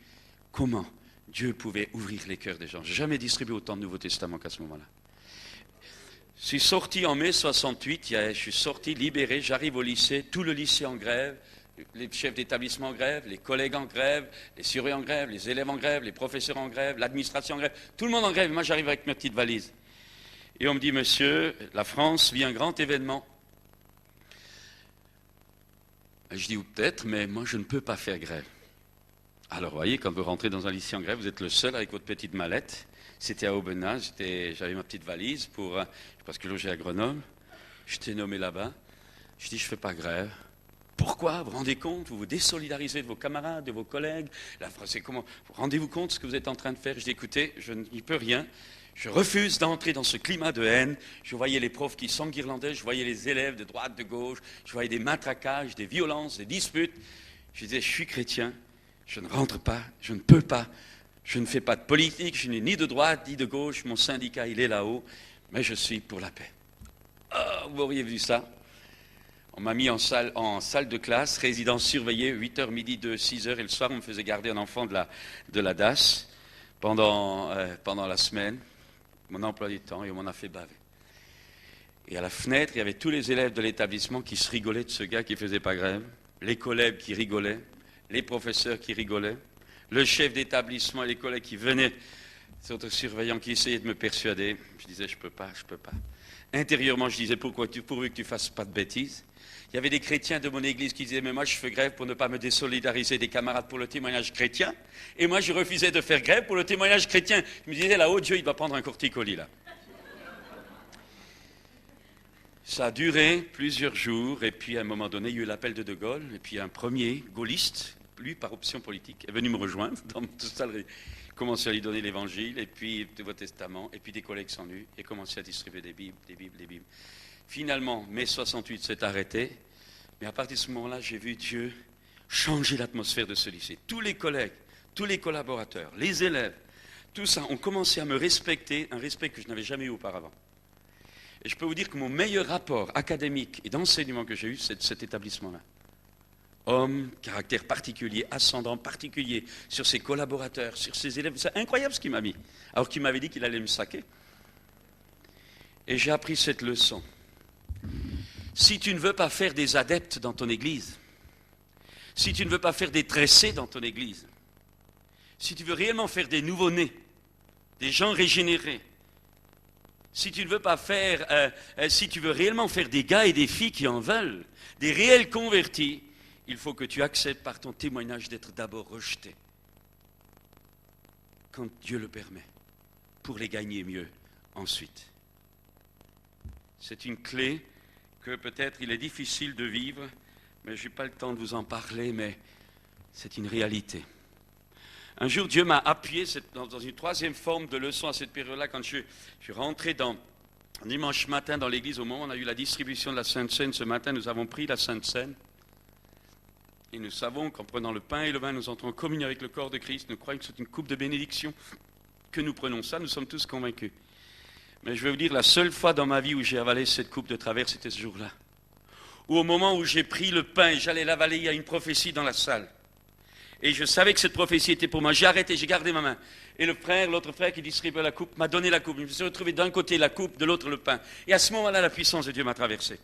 [SPEAKER 1] comment Dieu pouvait ouvrir les cœurs des gens. Je n'ai jamais distribué autant de Nouveau Testament qu'à ce moment-là. Je suis sorti en mai 68, je suis sorti libéré, j'arrive au lycée, tout le lycée en grève, les chefs d'établissement en grève, les collègues en grève, les surveillants en grève, les élèves en grève, les professeurs en grève, l'administration en grève, tout le monde en grève. Moi, j'arrive avec ma petite valise. Et on me dit, monsieur, la France vit un grand événement. Et je dis, ou peut-être, mais moi, je ne peux pas faire grève. Alors, vous voyez, quand vous rentrez dans un lycée en grève, vous êtes le seul avec votre petite mallette. C'était à Aubenas, j'avais ma petite valise parce que loger à Grenoble. J'étais nommé là-bas. Je dis, je ne fais pas grève. Pourquoi? Vous vous rendez compte? Vous vous désolidarisez de vos camarades, de vos collègues. La France, c'est comment? Rendez-vous compte de ce que vous êtes en train de faire? Je dis, écoutez, je n'y peux rien. Je refuse d'entrer dans ce climat de haine. Je voyais les profs qui s'enguirlandaient, je voyais les élèves de droite, de gauche, je voyais des matraquages, des violences, des disputes. Je disais, je suis chrétien, je ne rentre pas, je ne peux pas, je ne fais pas de politique, je n'ai ni de droite ni de gauche, mon syndicat il est là-haut, mais je suis pour la paix. Oh, vous auriez vu ça? On m'a mis en salle de classe, résidence surveillée, 8h midi, 6h, et le soir on me faisait garder un enfant de la DAS pendant la semaine. Mon emploi du temps, et on m'en a fait baver. Et à la fenêtre, il y avait tous les élèves de l'établissement qui se rigolaient de ce gars qui ne faisait pas grève, les collègues qui rigolaient, les professeurs qui rigolaient, le chef d'établissement et les collègues qui venaient, ces autres surveillants qui essayaient de me persuader. Je disais, je peux pas. Intérieurement, je disais, pourvu que tu fasses pas de bêtises. Il y avait des chrétiens de mon église qui disaient, mais moi je fais grève pour ne pas me désolidariser des camarades pour le témoignage chrétien. Et moi je refusais de faire grève pour le témoignage chrétien. Je me disais, là-haut, Dieu, il doit prendre un corticolis, là. Ça a duré plusieurs jours, et puis à un moment donné, il y a eu l'appel de Gaulle, et puis un premier gaulliste, lui par option politique, est venu me rejoindre dans tout ça, commencé à lui donner l'évangile, et puis le Nouveau Testament, et puis des collègues sont venus, et commencé à distribuer des Bibles. Finalement, mai 68 s'est arrêté, mais à partir de ce moment-là, j'ai vu Dieu changer l'atmosphère de ce lycée. Tous les collègues, tous les collaborateurs, les élèves, tout ça ont commencé à me respecter, un respect que je n'avais jamais eu auparavant. Et je peux vous dire que mon meilleur rapport académique et d'enseignement que j'ai eu, c'est de cet établissement-là. Homme, caractère particulier, ascendant particulier sur ses collaborateurs, sur ses élèves. C'est incroyable ce qu'il m'a mis, alors qu'il m'avait dit qu'il allait me saquer. Et j'ai appris cette leçon. Si tu ne veux pas faire des adeptes dans ton église, si tu ne veux pas faire des tressés dans ton église, si tu veux réellement faire des nouveau-nés, des gens régénérés, Si tu ne veux pas faire, si tu veux réellement faire des gars et des filles qui en veulent, des réels convertis, il faut que tu acceptes par ton témoignage d'être d'abord rejeté. Quand Dieu le permet, pour les gagner mieux ensuite. C'est une clé que peut-être il est difficile de vivre, mais je n'ai pas le temps de vous en parler, mais c'est une réalité. Un jour, Dieu m'a appuyé dans une troisième forme de leçon à cette période-là, quand je suis rentré dimanche matin dans l'église, au moment où on a eu la distribution de la Sainte Seine. Ce matin, nous avons pris la Sainte Seine. Et nous savons qu'en prenant le pain et le vin, nous entrons en communion avec le corps de Christ. Nous croyons que c'est une coupe de bénédiction que nous prenons. Ça, nous sommes tous convaincus. Mais je vais vous dire, la seule fois dans ma vie où j'ai avalé cette coupe de travers, c'était ce jour-là. Ou au moment où j'ai pris le pain et j'allais l'avaler, il y a une prophétie dans la salle. Et je savais que cette prophétie était pour moi. J'ai arrêté, j'ai gardé ma main. Et l'autre frère qui distribuait la coupe, m'a donné la coupe. Je me suis retrouvé d'un côté la coupe, de l'autre le pain. Et à ce moment-là, la puissance de Dieu m'a traversé.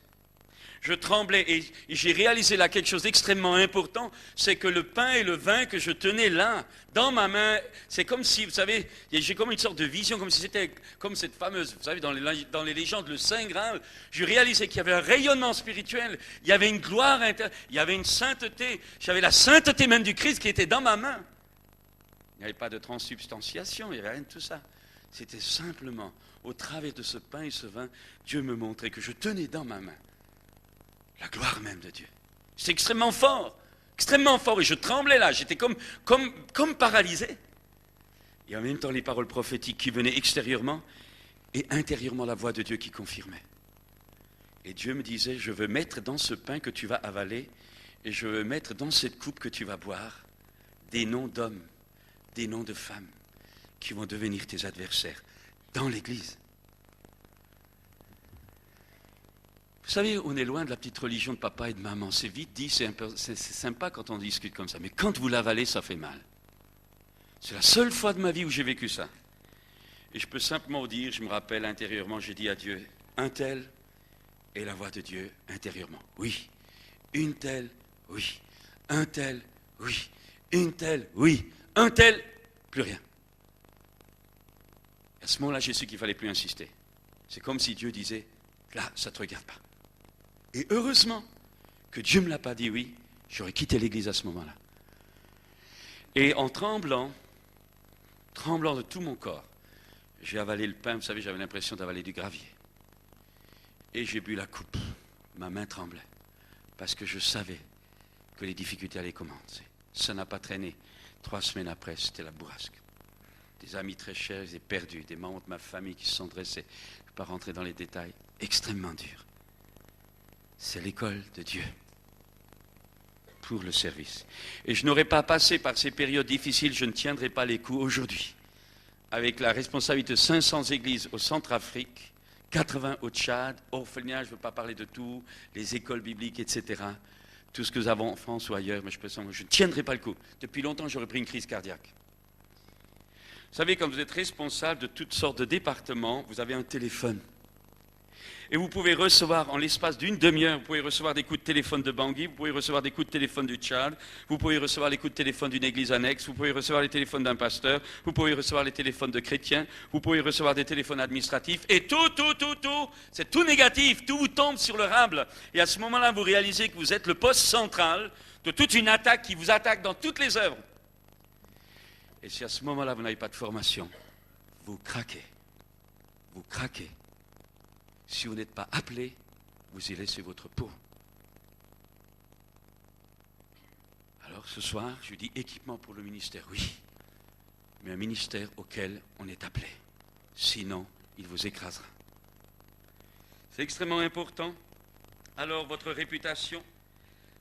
[SPEAKER 1] Je tremblais et j'ai réalisé là quelque chose d'extrêmement important, c'est que le pain et le vin que je tenais là, dans ma main, c'est comme si, vous savez, j'ai comme une sorte de vision, comme si c'était comme cette fameuse, vous savez, dans les légendes, le Saint Graal. Je réalisais qu'il y avait un rayonnement spirituel, il y avait une gloire intérieure, il y avait une sainteté, j'avais la sainteté même du Christ qui était dans ma main. Il n'y avait pas de transsubstantiation, il n'y avait rien de tout ça. C'était simplement, au travers de ce pain et ce vin, Dieu me montrait que je tenais dans ma main la gloire même de Dieu. C'est extrêmement fort, et je tremblais là, j'étais comme paralysé. Et en même temps, les paroles prophétiques qui venaient extérieurement et intérieurement la voix de Dieu qui confirmait. Et Dieu me disait, je veux mettre dans ce pain que tu vas avaler et je veux mettre dans cette coupe que tu vas boire des noms d'hommes, des noms de femmes qui vont devenir tes adversaires dans l'Église. Vous savez, on est loin de la petite religion de papa et de maman. C'est vite dit, c'est sympa quand on discute comme ça. Mais quand vous l'avalez, ça fait mal. C'est la seule fois de ma vie où j'ai vécu ça. Et je peux simplement vous dire, je me rappelle intérieurement, j'ai dit à Dieu, un tel est la voix de Dieu intérieurement. Oui. Une telle, oui. Un tel, oui. Une telle, oui. Un tel, plus rien. À ce moment-là, j'ai su qu'il ne fallait plus insister. C'est comme si Dieu disait, là, ça ne te regarde pas. Et heureusement que Dieu ne me l'a pas dit oui, j'aurais quitté l'église à ce moment-là. Et en tremblant de tout mon corps, j'ai avalé le pain, vous savez, j'avais l'impression d'avaler du gravier. Et j'ai bu la coupe, ma main tremblait, parce que je savais que les difficultés allaient commencer. Ça n'a pas traîné. 3 semaines après, c'était la bourrasque. Des amis très chers, ils étaient perdus, des membres de ma famille qui se sont dressés. Je ne vais pas rentrer dans les détails, extrêmement dur. C'est l'école de Dieu pour le service. Et je n'aurais pas passé par ces périodes difficiles, je ne tiendrai pas les coups aujourd'hui. Avec la responsabilité de 500 églises au Centrafrique, 80 au Tchad, orphelinat, je ne veux pas parler de tout, les écoles bibliques, etc. Tout ce que nous avons en France ou ailleurs, mais je ne tiendrai pas le coup. Depuis longtemps, j'aurais pris une crise cardiaque. Vous savez, quand vous êtes responsable de toutes sortes de départements, vous avez un téléphone. Et vous pouvez recevoir, en l'espace d'une demi-heure, vous pouvez recevoir des coups de téléphone de Bangui, vous pouvez recevoir des coups de téléphone du Tchad, vous pouvez recevoir les coups de téléphone d'une église annexe, vous pouvez recevoir les téléphones d'un pasteur, vous pouvez recevoir les téléphones de chrétiens, vous pouvez recevoir des téléphones administratifs, et tout, c'est tout négatif, tout vous tombe sur le rable. Et à ce moment-là, vous réalisez que vous êtes le poste central de toute une attaque qui vous attaque dans toutes les œuvres. Et si à ce moment-là, vous n'avez pas de formation, vous craquez. Vous craquez. Si vous n'êtes pas appelé, vous y laissez votre peau. Alors ce soir, je dis équipement pour le ministère, oui, mais un ministère auquel on est appelé. Sinon, il vous écrasera. C'est extrêmement important. Alors votre réputation,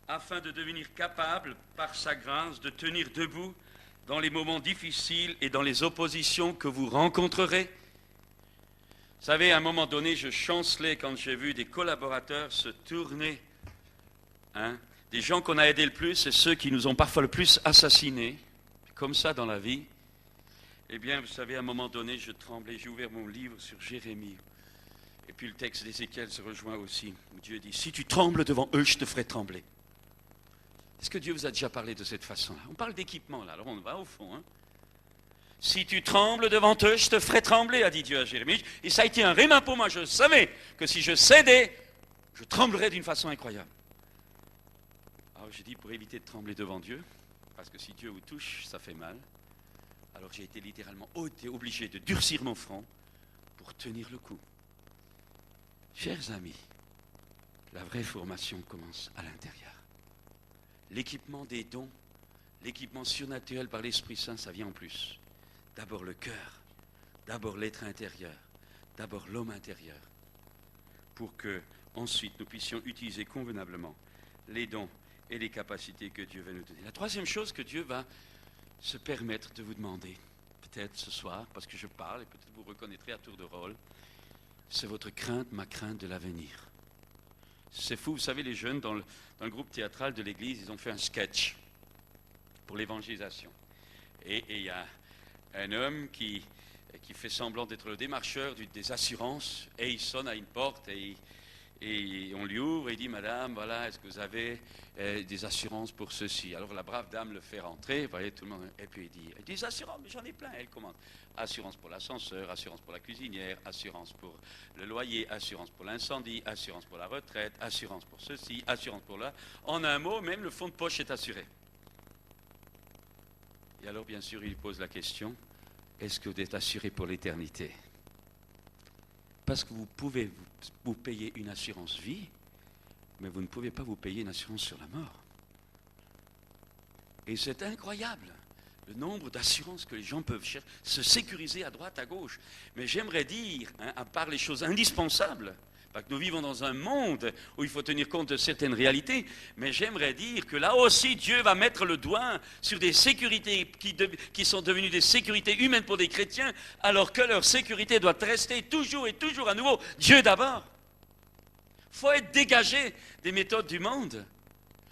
[SPEAKER 1] afin de devenir capable, par sa grâce, de tenir debout dans les moments difficiles et dans les oppositions que vous rencontrerez. Vous savez, à un moment donné, je chancelais quand j'ai vu des collaborateurs se tourner. Des gens qu'on a aidés le plus et ceux qui nous ont parfois le plus assassinés. Comme ça dans la vie. Eh bien, vous savez, à un moment donné, je tremblais. J'ai ouvert mon livre sur Jérémie. Et puis le texte d'Ézéchiel se rejoint aussi. Où Dieu dit, si tu trembles devant eux, je te ferai trembler. Est-ce que Dieu vous a déjà parlé de cette façon-là? On parle d'équipement, là. Alors on va au fond. Si tu trembles devant eux, je te ferai trembler, a dit Dieu à Jérémie. Et ça a été un rémin pour moi. Je savais que si je cédais, je tremblerais d'une façon incroyable. Alors j'ai dit, pour éviter de trembler devant Dieu, parce que si Dieu vous touche, ça fait mal. Alors j'ai été littéralement obligé de durcir mon front pour tenir le coup. Chers amis, la vraie formation commence à l'intérieur. L'équipement des dons, l'équipement surnaturel par l'Esprit Saint, ça vient en plus. D'abord le cœur, d'abord l'être intérieur, d'abord l'homme intérieur, pour que ensuite nous puissions utiliser convenablement les dons et les capacités que Dieu va nous donner. La troisième chose que Dieu va se permettre de vous demander, peut-être ce soir, parce que je parle et peut-être vous reconnaîtrez à tour de rôle, c'est votre crainte, ma crainte de l'avenir. C'est fou, vous savez, les jeunes dans le groupe théâtral de l'église, ils ont fait un sketch pour l'évangélisation. Et il y a un homme qui fait semblant d'être le démarcheur des assurances, et il sonne à une porte, et on lui ouvre, et il dit, madame, voilà, est-ce que vous avez des assurances pour ceci? Alors la brave dame le fait rentrer, vous voyez, tout le monde, et puis il dit, des assurances, mais j'en ai plein. Elle commande, assurance pour l'ascenseur, assurance pour la cuisinière, assurance pour le loyer, assurance pour l'incendie, assurance pour la retraite, assurance pour ceci, assurance pour là. En un mot, même le fond de poche est assuré. Et alors, bien sûr, il pose la question, est-ce que vous êtes assuré pour l'éternité? Parce que vous pouvez vous payer une assurance vie, mais vous ne pouvez pas vous payer une assurance sur la mort. Et c'est incroyable, le nombre d'assurances que les gens peuvent se sécuriser à droite, à gauche. Mais j'aimerais dire, à part les choses indispensables, parce que nous vivons dans un monde où il faut tenir compte de certaines réalités, mais j'aimerais dire que là aussi, Dieu va mettre le doigt sur des sécurités qui sont devenues des sécurités humaines pour des chrétiens, alors que leur sécurité doit rester toujours et toujours à nouveau Dieu d'abord. Il faut être dégagé des méthodes du monde.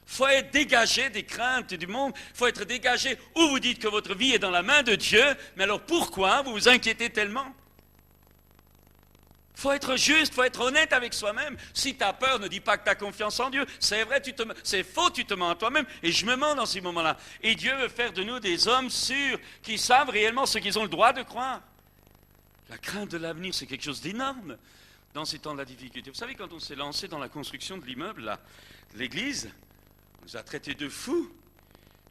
[SPEAKER 1] Il faut être dégagé des craintes du monde. Il faut être dégagé où vous dites que votre vie est dans la main de Dieu, mais alors pourquoi vous vous inquiétez tellement? Il faut être juste, il faut être honnête avec soi-même. Si tu as peur, ne dis pas que tu as confiance en Dieu. C'est vrai, c'est faux, tu te mens à toi-même. Et je me mens dans ces moments-là. Et Dieu veut faire de nous des hommes sûrs, qui savent réellement ce qu'ils ont le droit de croire. La crainte de l'avenir, c'est quelque chose d'énorme dans ces temps de la difficulté. Vous savez, quand on s'est lancé dans la construction de l'immeuble, là, de l'église, on nous a traités de fous.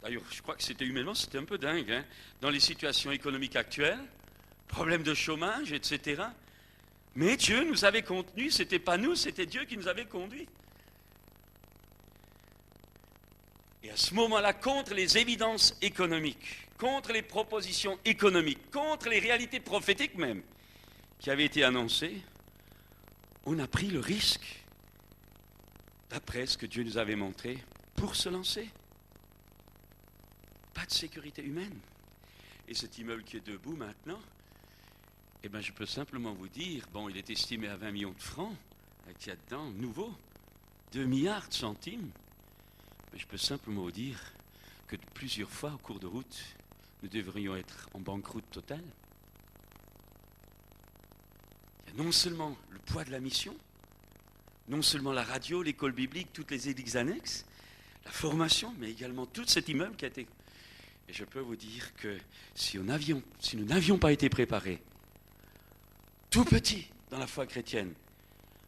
[SPEAKER 1] D'ailleurs, je crois que c'était humainement, c'était un peu dingue. Hein, dans les situations économiques actuelles, problèmes de chômage, etc., mais Dieu nous avait contenus, ce n'était pas nous, c'était Dieu qui nous avait conduits. Et à ce moment-là, contre les évidences économiques, contre les propositions économiques, contre les réalités prophétiques même, qui avaient été annoncées, on a pris le risque, d'après ce que Dieu nous avait montré, pour se lancer. Pas de sécurité humaine. Et cet immeuble qui est debout maintenant, eh bien, je peux simplement vous dire, bon, il est estimé à 20 millions de francs, avec qu'il y a dedans, nouveau, 2 milliards de centimes. Mais je peux simplement vous dire que plusieurs fois, au cours de route, nous devrions être en banqueroute totale. Il y a non seulement le poids de la mission, non seulement la radio, l'école biblique, toutes les églises annexes, la formation, mais également tout cet immeuble qui a été... Et je peux vous dire que si nous n'avions pas été préparés, tout petit dans la foi chrétienne,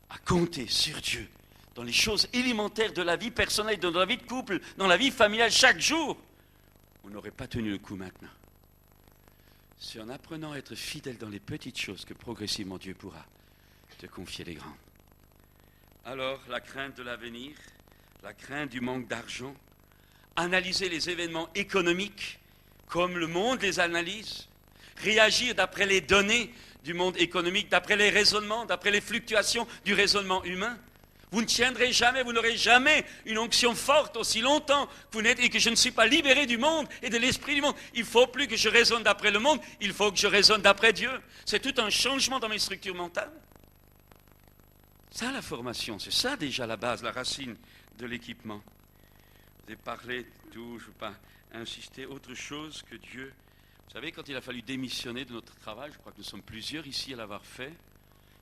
[SPEAKER 1] à compter sur Dieu, dans les choses élémentaires de la vie personnelle, dans la vie de couple, dans la vie familiale, chaque jour, on n'aurait pas tenu le coup maintenant. C'est en apprenant à être fidèle dans les petites choses que progressivement Dieu pourra te confier les grandes. Alors, la crainte de l'avenir, la crainte du manque d'argent, analyser les événements économiques comme le monde les analyse, réagir d'après les données du monde économique, d'après les raisonnements, d'après les fluctuations du raisonnement humain. Vous ne tiendrez jamais, vous n'aurez jamais une onction forte aussi longtemps que vous n'êtes et que je ne suis pas libéré du monde et de l'esprit du monde. Il ne faut plus que je raisonne d'après le monde, il faut que je raisonne d'après Dieu. C'est tout un changement dans mes structures mentales. Ça, la formation, c'est ça déjà la base, la racine de l'équipement. Vous avez parlé de tout, je ne veux pas insister, autre chose que Dieu. Vous savez, quand il a fallu démissionner de notre travail, je crois que nous sommes plusieurs ici à l'avoir fait,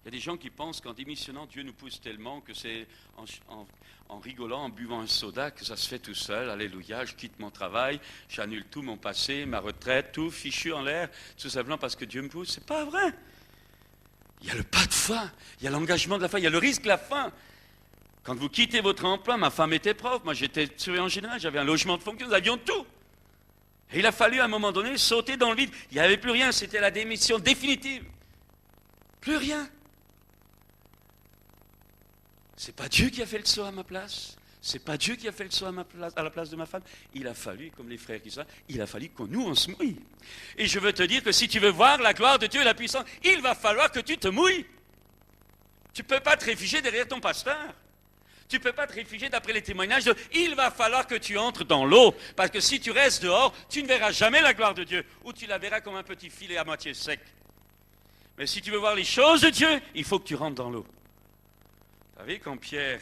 [SPEAKER 1] Il y a des gens qui pensent qu'en démissionnant, Dieu nous pousse tellement que c'est en rigolant, en buvant un soda, que ça se fait tout seul. Alléluia, je quitte mon travail, j'annule tout mon passé, ma retraite, tout fichu en l'air, tout simplement parce que Dieu me pousse. C'est pas vrai. Il y a le pas de foi, il y a l'engagement de la foi, il y a le risque de la fin. Quand vous quittez votre emploi, ma femme était prof, moi j'étais surveillant général, j'avais un logement de fonction, nous avions tout. Et il a fallu à un moment donné sauter dans le vide. Il n'y avait plus rien, c'était la démission définitive. Plus rien. C'est pas Dieu qui a fait le saut à ma place. C'est pas Dieu qui a fait le saut à la place de ma femme. Il a fallu, comme les frères qui sont là, il a fallu que nous on se mouille. Et je veux te dire que si tu veux voir la gloire de Dieu et la puissance, il va falloir que tu te mouilles. Tu ne peux pas te réfugier derrière ton pasteur. Tu ne peux pas te réfugier d'après les témoignages. Il va falloir que tu entres dans l'eau. Parce que si tu restes dehors, tu ne verras jamais la gloire de Dieu. Ou tu la verras comme un petit filet à moitié sec. Mais si tu veux voir les choses de Dieu, il faut que tu rentres dans l'eau. Vous savez, quand Pierre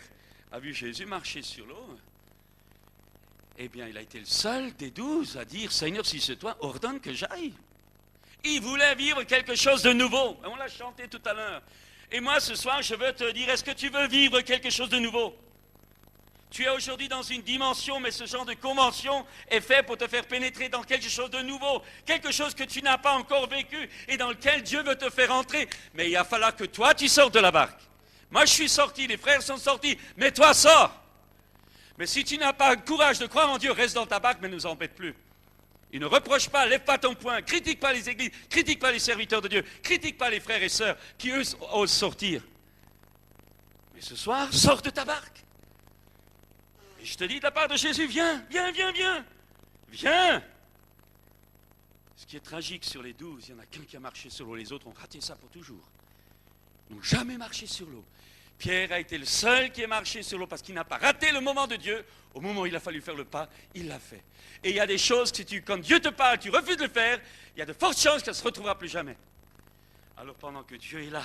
[SPEAKER 1] a vu Jésus marcher sur l'eau, eh bien, il a été le seul des 12 à dire, Seigneur, si c'est toi, ordonne que j'aille. Il voulait vivre quelque chose de nouveau. On l'a chanté tout à l'heure. Et moi, ce soir, je veux te dire, est-ce que tu veux vivre quelque chose de nouveau? Tu es aujourd'hui dans une dimension, mais ce genre de convention est fait pour te faire pénétrer dans quelque chose de nouveau, quelque chose que tu n'as pas encore vécu et dans lequel Dieu veut te faire entrer. Mais il va falloir que toi, tu sortes de la barque. Moi, je suis sorti, les frères sont sortis, mais toi, sors. Mais si tu n'as pas le courage de croire en Dieu, reste dans ta barque, mais ne nous embête plus. Il ne reproche pas, lève pas ton poing, critique pas les églises, critique pas les serviteurs de Dieu, critique pas les frères et sœurs qui, eux, osent sortir. Mais ce soir, sors de ta barque. Et je te dis de la part de Jésus, viens, viens, viens, viens, viens. Ce qui est tragique sur les 12, il n'y en a qu'un qui a marché sur l'eau, les autres ont raté ça pour toujours. Ils n'ont jamais marché sur l'eau. Pierre a été le seul qui a marché sur l'eau parce qu'il n'a pas raté le moment de Dieu. Au moment où il a fallu faire le pas, il l'a fait. Et il y a des choses que quand Dieu te parle, tu refuses de le faire, il y a de fortes chances qu'elle ne se retrouvera plus jamais. Alors pendant que Dieu est là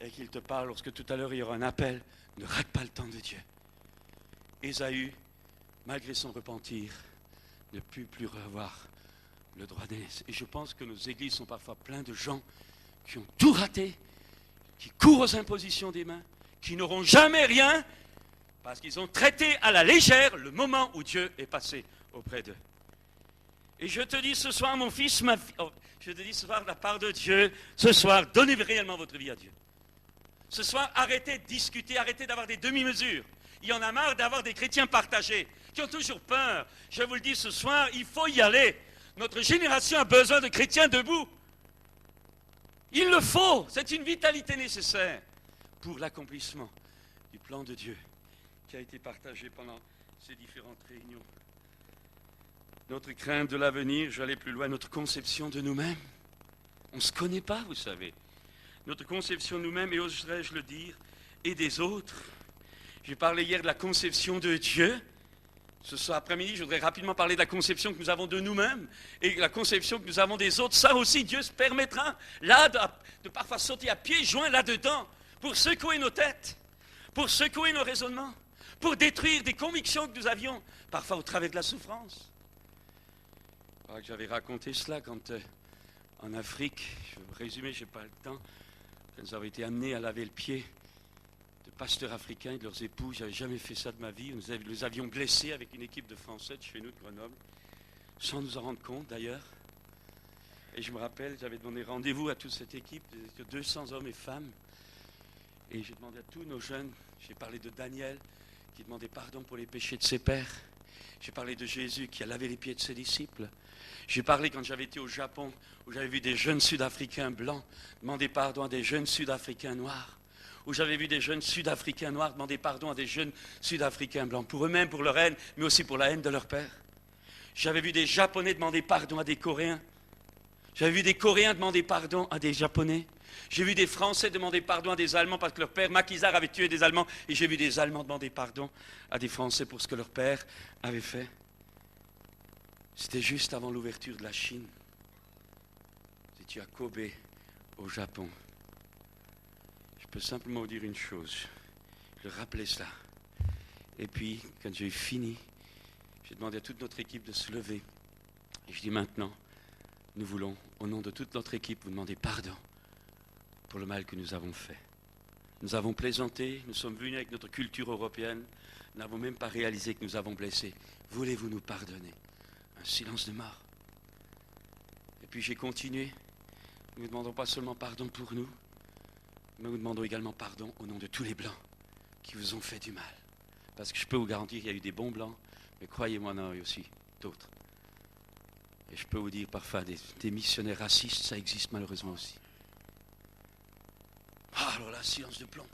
[SPEAKER 1] et qu'il te parle, lorsque tout à l'heure il y aura un appel, ne rate pas le temps de Dieu. Ésaü, malgré son repentir, ne put plus avoir le droit d'aînesse. Et je pense que nos églises sont parfois pleines de gens qui ont tout raté, qui courent aux impositions des mains, qui n'auront jamais rien, parce qu'ils ont traité à la légère le moment où Dieu est passé auprès d'eux. Et je te dis ce soir, mon fils, ma fille, je te dis ce soir de la part de Dieu, ce soir, donnez réellement votre vie à Dieu. Ce soir, arrêtez de discuter, arrêtez d'avoir des demi-mesures. Il y en a marre d'avoir des chrétiens partagés, qui ont toujours peur. Je vous le dis ce soir, il faut y aller. Notre génération a besoin de chrétiens debout. Il le faut, c'est une vitalité nécessaire pour l'accomplissement du plan de Dieu qui a été partagé pendant ces différentes réunions. Notre crainte de l'avenir, je vais aller plus loin, notre conception de nous-mêmes. On ne se connaît pas, vous savez. Notre conception de nous-mêmes, et oserais-je le dire, et des autres. J'ai parlé hier de la conception de Dieu. Ce soir après-midi, je voudrais rapidement parler de la conception que nous avons de nous-mêmes et la conception que nous avons des autres. Ça aussi, Dieu se permettra, là, de parfois sauter à pieds joints là-dedans, pour secouer nos têtes, pour secouer nos raisonnements, pour détruire des convictions que nous avions, parfois au travers de la souffrance. Je crois que j'avais raconté cela quand, en Afrique, je vais résumer, je n'ai pas le temps, quand nous avons été amenés à laver le pied de pasteurs africains et de leurs époux. Je n'avais jamais fait ça de ma vie. Nous les avions blessés avec une équipe de Français de chez nous, de Grenoble, sans nous en rendre compte d'ailleurs. Et je me rappelle, j'avais donné rendez-vous à toute cette équipe de 200 hommes et femmes. Et j'ai demandé à tous nos jeunes, j'ai parlé de Daniel, qui demandait pardon pour les péchés de ses pères. J'ai parlé de Jésus qui a lavé les pieds de ses disciples. J'ai parlé quand j'avais été au Japon, où j'avais vu des jeunes Sud-Africains blancs demander pardon à des jeunes Sud-Africains noirs. Où j'avais vu des jeunes Sud-Africains noirs demander pardon à des jeunes Sud-Africains blancs, pour eux-mêmes, pour leur haine, mais aussi pour la haine de leur père. J'avais vu des Japonais demander pardon à des Coréens. J'avais vu des Coréens demander pardon à des Japonais. J'ai vu des Français demander pardon à des Allemands parce que leur père, Maquisard, avait tué des Allemands. Et j'ai vu des Allemands demander pardon à des Français pour ce que leur père avait fait. C'était juste avant l'ouverture de la Chine. C'était à Kobe, au Japon. Je peux simplement vous dire une chose. Je rappelais cela. Et puis, quand j'ai fini, j'ai demandé à toute notre équipe de se lever. Et je dis maintenant, nous voulons, au nom de toute notre équipe, vous demander pardon pour le mal que nous avons fait. Nous avons plaisanté, nous sommes venus avec notre culture européenne, nous n'avons même pas réalisé que nous avons blessé. Voulez-vous nous pardonner? Un silence de mort. Et puis j'ai continué. Nous ne demandons pas seulement pardon pour nous, mais nous demandons également pardon au nom de tous les Blancs qui vous ont fait du mal. Parce que je peux vous garantir qu'il y a eu des bons Blancs, mais croyez-moi, il y en a eu aussi d'autres. Et je peux vous dire, parfois, des missionnaires racistes, ça existe malheureusement aussi. Ah, alors là, silence de plomb.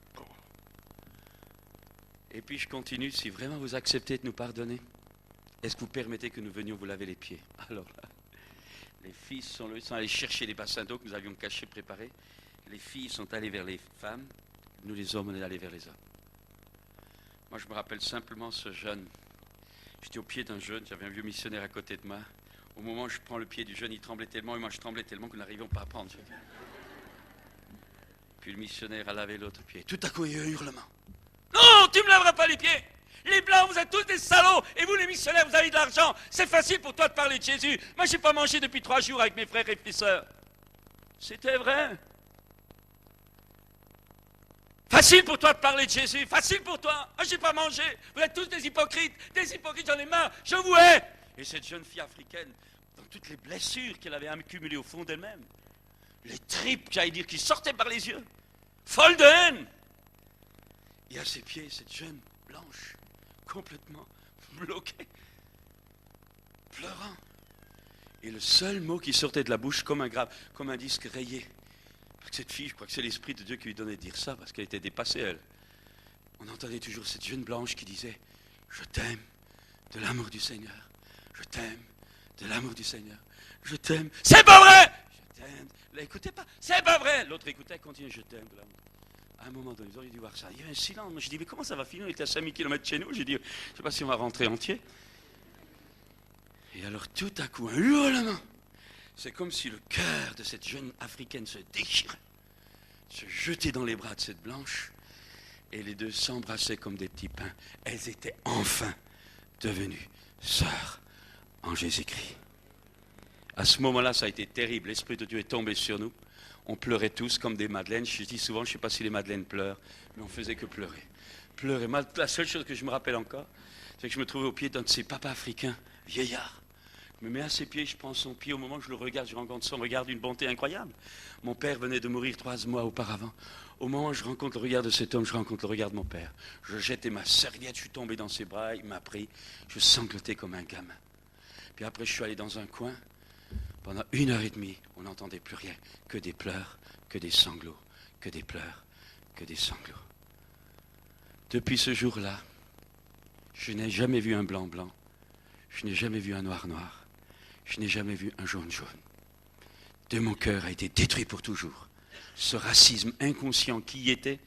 [SPEAKER 1] Et puis je continue, si vraiment vous acceptez de nous pardonner, est-ce que vous permettez que nous venions vous laver les pieds? Alors là, les filles sont allées chercher les bassins d'eau que nous avions cachés, préparés. Les filles sont allées vers les femmes, nous les hommes, on est allés vers les hommes. Moi, je me rappelle simplement ce jeune. J'étais au pied d'un jeune, j'avais un vieux missionnaire à côté de moi. Au moment où je prends le pied du jeune, il tremblait tellement, et moi je tremblais tellement que nous n'arrivions pas à prendre. Puis le missionnaire a lavé l'autre pied. Tout à coup, il y a eu un hurlement. Non, tu ne me laveras pas les pieds! Les Blancs, vous êtes tous des salauds! Et vous, les missionnaires, vous avez de l'argent! C'est facile pour toi de parler de Jésus! Moi, je n'ai pas mangé depuis 3 jours avec mes frères et mes sœurs. C'était vrai. Facile pour toi de parler de Jésus, facile pour toi. Ah, j'ai pas mangé. Vous êtes tous des hypocrites, j'en ai marre, je vous hais. Et cette jeune fille africaine, dans toutes les blessures qu'elle avait accumulées au fond d'elle-même, les tripes, j'allais dire, qui sortaient par les yeux, folle de haine. Et à ses pieds, cette jeune blanche, complètement bloquée, pleurant. Et le seul mot qui sortait de la bouche, comme un disque rayé. Parce que cette fille, je crois que c'est l'Esprit de Dieu qui lui donnait de dire ça, parce qu'elle était dépassée, elle. On entendait toujours cette jeune blanche qui disait « Je t'aime de l'amour du Seigneur. Je t'aime de l'amour du Seigneur. Je t'aime. » C'est pas vrai! Je t'aime. L'écoutez pas. C'est pas vrai! L'autre écoutait, continuait « Je t'aime de l'amour. » À un moment donné, ils auraient dû voir ça. Il y avait un silence. Moi, je dis « Mais comment ça va finir? On était à 5000 km chez nous. » J'ai dit « Je ne sais pas si on va rentrer entier. » Et alors, tout à coup, un hurlement. C'est comme si le cœur de cette jeune africaine se déchirait, se jetait dans les bras de cette blanche, et les deux s'embrassaient comme des petits pains. Elles étaient enfin devenues sœurs en Jésus-Christ. À ce moment-là, ça a été terrible. L'Esprit de Dieu est tombé sur nous. On pleurait tous comme des madeleines. Je dis souvent, je ne sais pas si les madeleines pleurent, mais on faisait que pleurer. Pleurer. La seule chose que je me rappelle encore, c'est que je me trouvais au pied d'un de ces papas africains, vieillards. Je me mets à ses pieds, je prends son pied. Au moment où je le regarde, je rencontre son regard d'une bonté incroyable. Mon père venait de mourir 3 mois auparavant. Au moment où je rencontre le regard de cet homme, je rencontre le regard de mon père. Je jetais ma serviette, je suis tombé dans ses bras, il m'a pris. Je sanglotais comme un gamin. Puis après, je suis allé dans un coin. Pendant 1h30, on n'entendait plus rien. Que des pleurs, que des sanglots, que des pleurs, que des sanglots. Depuis ce jour-là, je n'ai jamais vu un blanc-blanc. Je n'ai jamais vu un noir-noir. Je n'ai jamais vu un jaune-jaune. De mon cœur a été détruit pour toujours. Ce racisme inconscient qui y était,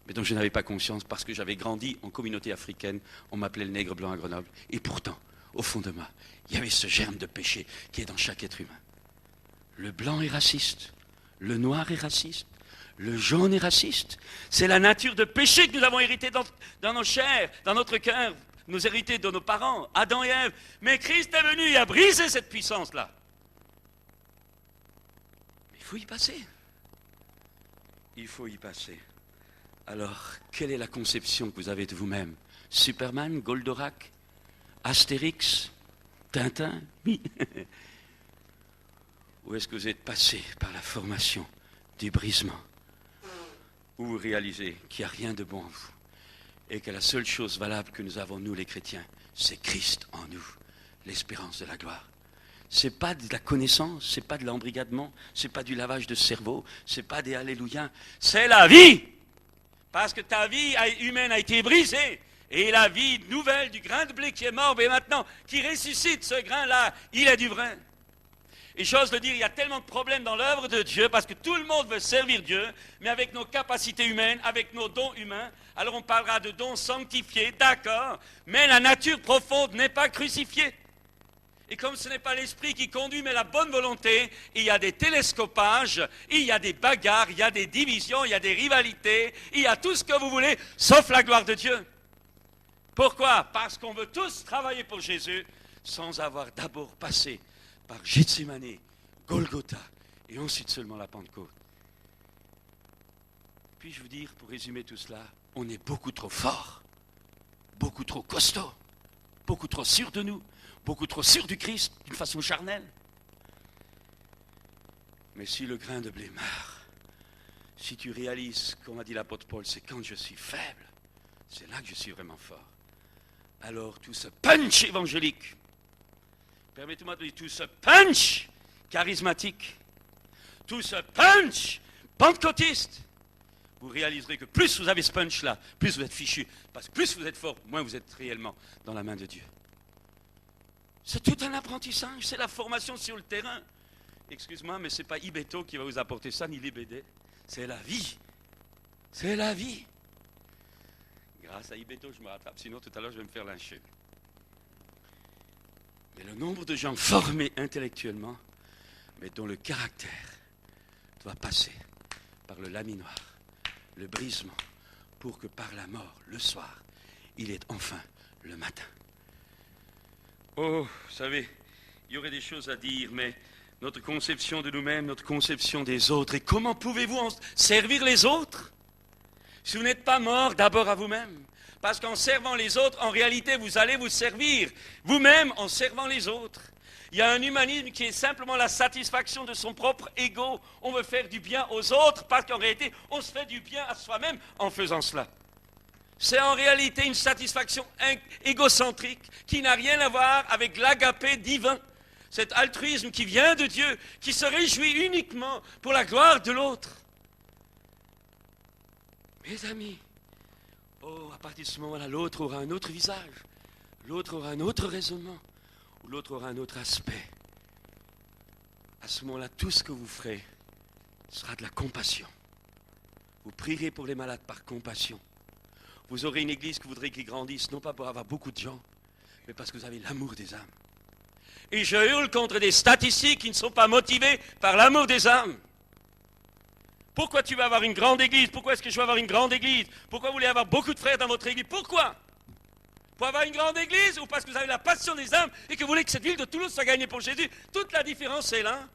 [SPEAKER 1] mais dont je n'avais pas conscience parce que j'avais grandi en communauté africaine. On m'appelait le nègre blanc à Grenoble. Et pourtant, au fond de moi, il y avait ce germe de péché qui est dans chaque être humain. Le blanc est raciste. Le noir est raciste. Le jaune est raciste. C'est la nature de péché que nous avons hérité dans nos chairs, dans notre cœur. Nous hériter de nos parents, Adam et Ève. Mais Christ est venu et a brisé cette puissance-là. Il faut y passer. Il faut y passer. Alors, quelle est la conception que vous avez de vous-même? Superman, Goldorak, Astérix, Tintin, oui. Ou est-ce que vous êtes passé par la formation du brisement, où vous réalisez qu'il n'y a rien de bon en vous? Et que la seule chose valable que nous avons, nous les chrétiens, c'est Christ en nous, l'espérance de la gloire. Ce n'est pas de la connaissance, ce n'est pas de l'embrigadement, ce n'est pas du lavage de cerveau, ce n'est pas des alléluia, c'est la vie. Parce que ta vie humaine a été brisée, et la vie nouvelle du grain de blé qui est mort, mais maintenant, qui ressuscite ce grain-là, il est du vrai. Et j'ose le dire, il y a tellement de problèmes dans l'œuvre de Dieu, parce que tout le monde veut servir Dieu, mais avec nos capacités humaines, avec nos dons humains. Alors on parlera de dons sanctifiés, d'accord, mais la nature profonde n'est pas crucifiée. Et comme ce n'est pas l'esprit qui conduit, mais la bonne volonté, il y a des télescopages, il y a des bagarres, il y a des divisions, il y a des rivalités, il y a tout ce que vous voulez, sauf la gloire de Dieu. Pourquoi? Parce qu'on veut tous travailler pour Jésus, sans avoir d'abord passé par Gethsémani, Golgotha, et ensuite seulement la Pentecôte. puis-je vous dire, pour résumer tout cela, on est beaucoup trop fort, beaucoup trop costaud, beaucoup trop sûr de nous, beaucoup trop sûr du Christ d'une façon charnelle. Mais si le grain de blé meurt, si tu réalises, comme a dit l'apôtre Paul, c'est quand je suis faible, c'est là que je suis vraiment fort. Alors tout ce punch évangélique, permettez-moi de dire tout ce punch charismatique, tout ce punch pentecôtiste, vous réaliserez que plus vous avez ce punch-là, plus vous êtes fichu. Parce que plus vous êtes fort, moins vous êtes réellement dans la main de Dieu. C'est tout un apprentissage, c'est la formation sur le terrain. Excuse-moi, mais ce n'est pas Ibeto qui va vous apporter ça, ni l'IBD. C'est la vie. C'est la vie. Grâce à Ibeto, je me rattrape. Sinon, tout à l'heure, je vais me faire lyncher. Mais le nombre de gens formés intellectuellement, mais dont le caractère doit passer par le laminoir, le brisement, pour que par la mort, le soir, il est enfin le matin. Oh, vous savez, il y aurait des choses à dire, mais notre conception de nous-mêmes, notre conception des autres, et comment pouvez-vous en servir les autres si vous n'êtes pas mort d'abord à vous-même? Parce qu'en servant les autres, en réalité, vous allez vous servir vous-même en servant les autres. Il y a un humanisme qui est simplement la satisfaction de son propre ego. On veut faire du bien aux autres parce qu'en réalité, on se fait du bien à soi-même en faisant cela. C'est en réalité une satisfaction égocentrique qui n'a rien à voir avec l'agapé divin. Cet altruisme qui vient de Dieu, qui se réjouit uniquement pour la gloire de l'autre. Mes amis, oh, à partir de ce moment-là, l'autre aura un autre visage, l'autre aura un autre raisonnement, ou l'autre aura un autre aspect. À ce moment-là, tout ce que vous ferez sera de la compassion. Vous prierez pour les malades par compassion. Vous aurez une église que vous voudrez qu'il grandisse, non pas pour avoir beaucoup de gens, mais parce que vous avez l'amour des âmes. Et je hurle contre des statistiques qui ne sont pas motivées par l'amour des âmes. Pourquoi tu vas avoir une grande église? Pourquoi est-ce que je vais avoir une grande église? Pourquoi vous voulez avoir beaucoup de frères dans votre église? Pourquoi? Pour avoir une grande église ou parce que vous avez la passion des âmes et que vous voulez que cette ville de Toulouse soit gagnée pour Jésus? Toute la différence est là.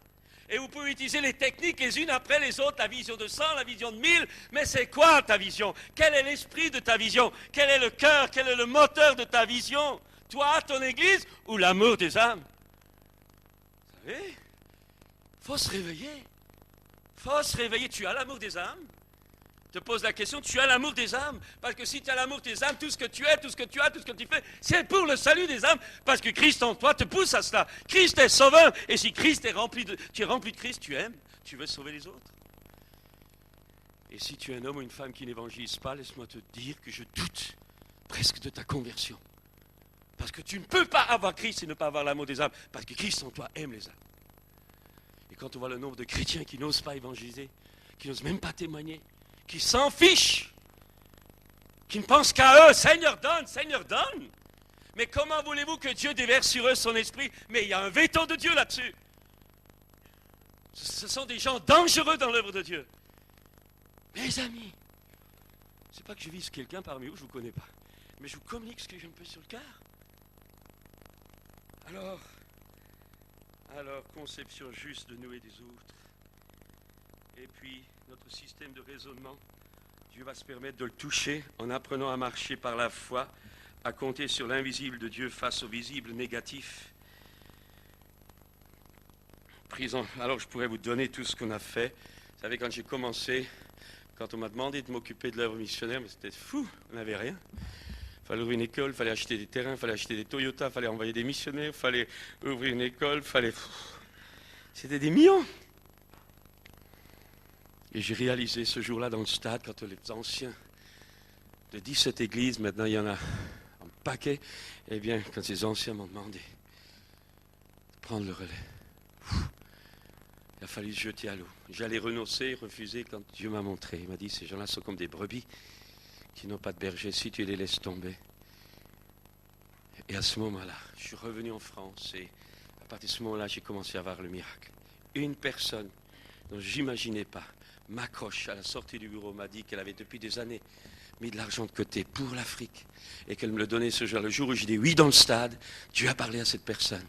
[SPEAKER 1] Et vous pouvez utiliser les techniques les unes après les autres, la vision de 100, la vision de 1000, mais c'est quoi ta vision? Quel est l'esprit de ta vision? Quel est le cœur? Quel est le moteur de ta vision? Toi, ton église ou l'amour des âmes? Vous savez, il faut se réveiller. Il faut se réveiller. Tu as l'amour des âmes? Je te pose la question, tu as l'amour des âmes? Parce que si tu as l'amour des âmes, tout ce que tu es, tout ce que tu as, tout ce que tu fais, c'est pour le salut des âmes. Parce que Christ en toi te pousse à cela. Christ est sauveur. Et si Christ est rempli de... Tu es rempli de Christ, tu aimes, tu veux sauver les autres. Et si tu es un homme ou une femme qui n'évangélise pas, laisse-moi te dire que je doute presque de ta conversion. Parce que tu ne peux pas avoir Christ et ne pas avoir l'amour des âmes. Parce que Christ en toi aime les âmes. Et quand on voit le nombre de chrétiens qui n'osent pas évangéliser, qui n'osent même pas témoigner, qui s'en fichent, qui ne pensent qu'à eux, Seigneur donne, Seigneur donne. Mais comment voulez-vous que Dieu déverse sur eux son esprit? Mais il y a un veto de Dieu là-dessus. Ce sont des gens dangereux dans l'œuvre de Dieu. Mes amis, c'est pas que je vise quelqu'un parmi vous, je ne vous connais pas, mais je vous communique ce que j'ai un peu sur le cœur. Alors, conception juste de nous et des autres. Et puis, notre système de raisonnement, Dieu va se permettre de le toucher en apprenant à marcher par la foi, à compter sur l'invisible de Dieu face au visible négatif. Alors, je pourrais vous donner tout ce qu'on a fait. Vous savez, quand j'ai commencé, quand on m'a demandé de m'occuper de l'œuvre missionnaire, mais c'était fou, on n'avait rien. Il fallait ouvrir une école, il fallait acheter des terrains, il fallait acheter des Toyota, il fallait envoyer des missionnaires, il fallait ouvrir une école, c'était des millions. Et j'ai réalisé ce jour-là dans le stade, quand les anciens de 17 églises, maintenant il y en a un paquet, eh bien, quand ces anciens m'ont demandé de prendre le relais, il a fallu se jeter à l'eau. J'allais renoncer, refuser quand Dieu m'a montré. Il m'a dit, ces gens-là sont comme des brebis qui n'ont pas de berger, si tu les laisses tomber. Et à ce moment-là, je suis revenu en France et à partir de ce moment-là, j'ai commencé à voir le miracle. Une personne dont je n'imaginais pas m'accroche à la sortie du bureau, m'a dit qu'elle avait depuis des années mis de l'argent de côté pour l'Afrique et qu'elle me le donnait ce jour. Le jour où j'ai dit oui dans le stade, Dieu a parlé à cette personne.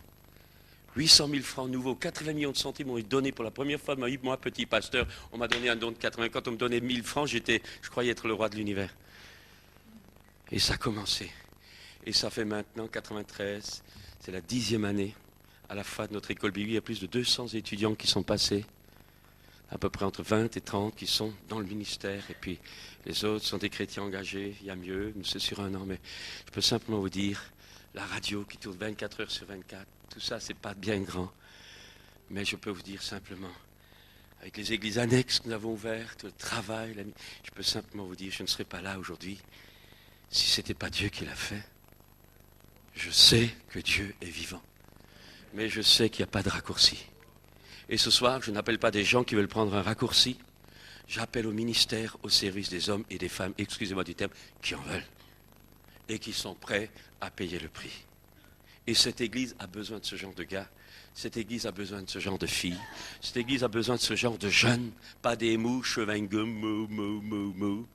[SPEAKER 2] 800 000 francs nouveaux, 80 millions de centimes m'ont été donnés pour la première fois de ma vie, moi, petit pasteur. On m'a donné un don de 80. Quand on me donnait 1000 francs, je croyais être le roi de l'univers. Et ça a commencé. Et ça fait maintenant 93, c'est la 10e année. À la fin de notre école biblique, il y a plus de 200 étudiants qui sont passés. À peu près entre 20 et 30 qui sont dans le ministère. Et puis les autres sont des chrétiens engagés. Il y a mieux, c'est sur un an. Mais je peux simplement vous dire, la radio qui tourne 24 heures sur 24, tout ça, c'est pas bien grand. Mais je peux vous dire simplement, avec les églises annexes que nous avons ouvertes, le travail, je peux simplement vous dire, je ne serais pas là aujourd'hui si ce n'était pas Dieu qui l'a fait. Je sais que Dieu est vivant. Mais je sais qu'il n'y a pas de raccourci. Et ce soir, je n'appelle pas des gens qui veulent prendre un raccourci. J'appelle au ministère, au service des hommes et des femmes, excusez-moi du terme, qui en veulent. Et qui sont prêts à payer le prix. Et cette église a besoin de ce genre de gars. Cette église a besoin de ce genre de filles. Cette église a besoin de ce genre de jeunes. Pas des mous, chewing-gum, mou,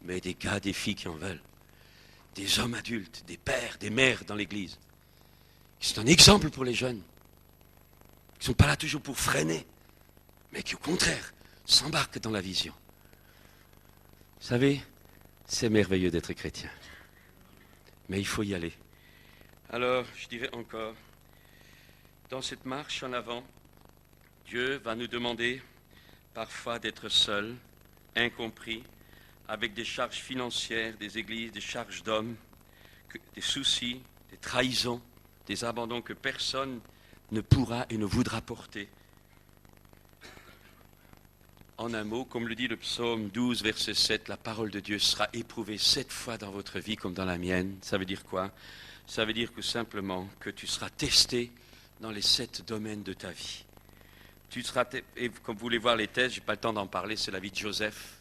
[SPEAKER 2] mais des gars, des filles qui en veulent. Des hommes adultes, des pères, des mères dans l'église. C'est un exemple pour les jeunes. Qui ne sont pas là toujours pour freiner, mais qui au contraire s'embarquent dans la vision. Vous savez, c'est merveilleux d'être chrétien. Mais il faut y aller. Alors, je dirais encore, dans cette marche en avant, Dieu va nous demander parfois d'être seuls, incompris, avec des charges financières, des églises, des charges d'hommes, des soucis, des trahisons, des abandons que personne ne pourra et ne voudra porter. En un mot, comme le dit le psaume 12, verset 7, la parole de Dieu sera éprouvée 7 fois dans votre vie comme dans la mienne. Ça veut dire quoi? Ça veut dire que simplement que tu seras testé dans les 7 domaines de ta vie. Et comme vous voulez voir les tests, je n'ai pas le temps d'en parler, c'est la vie de Joseph.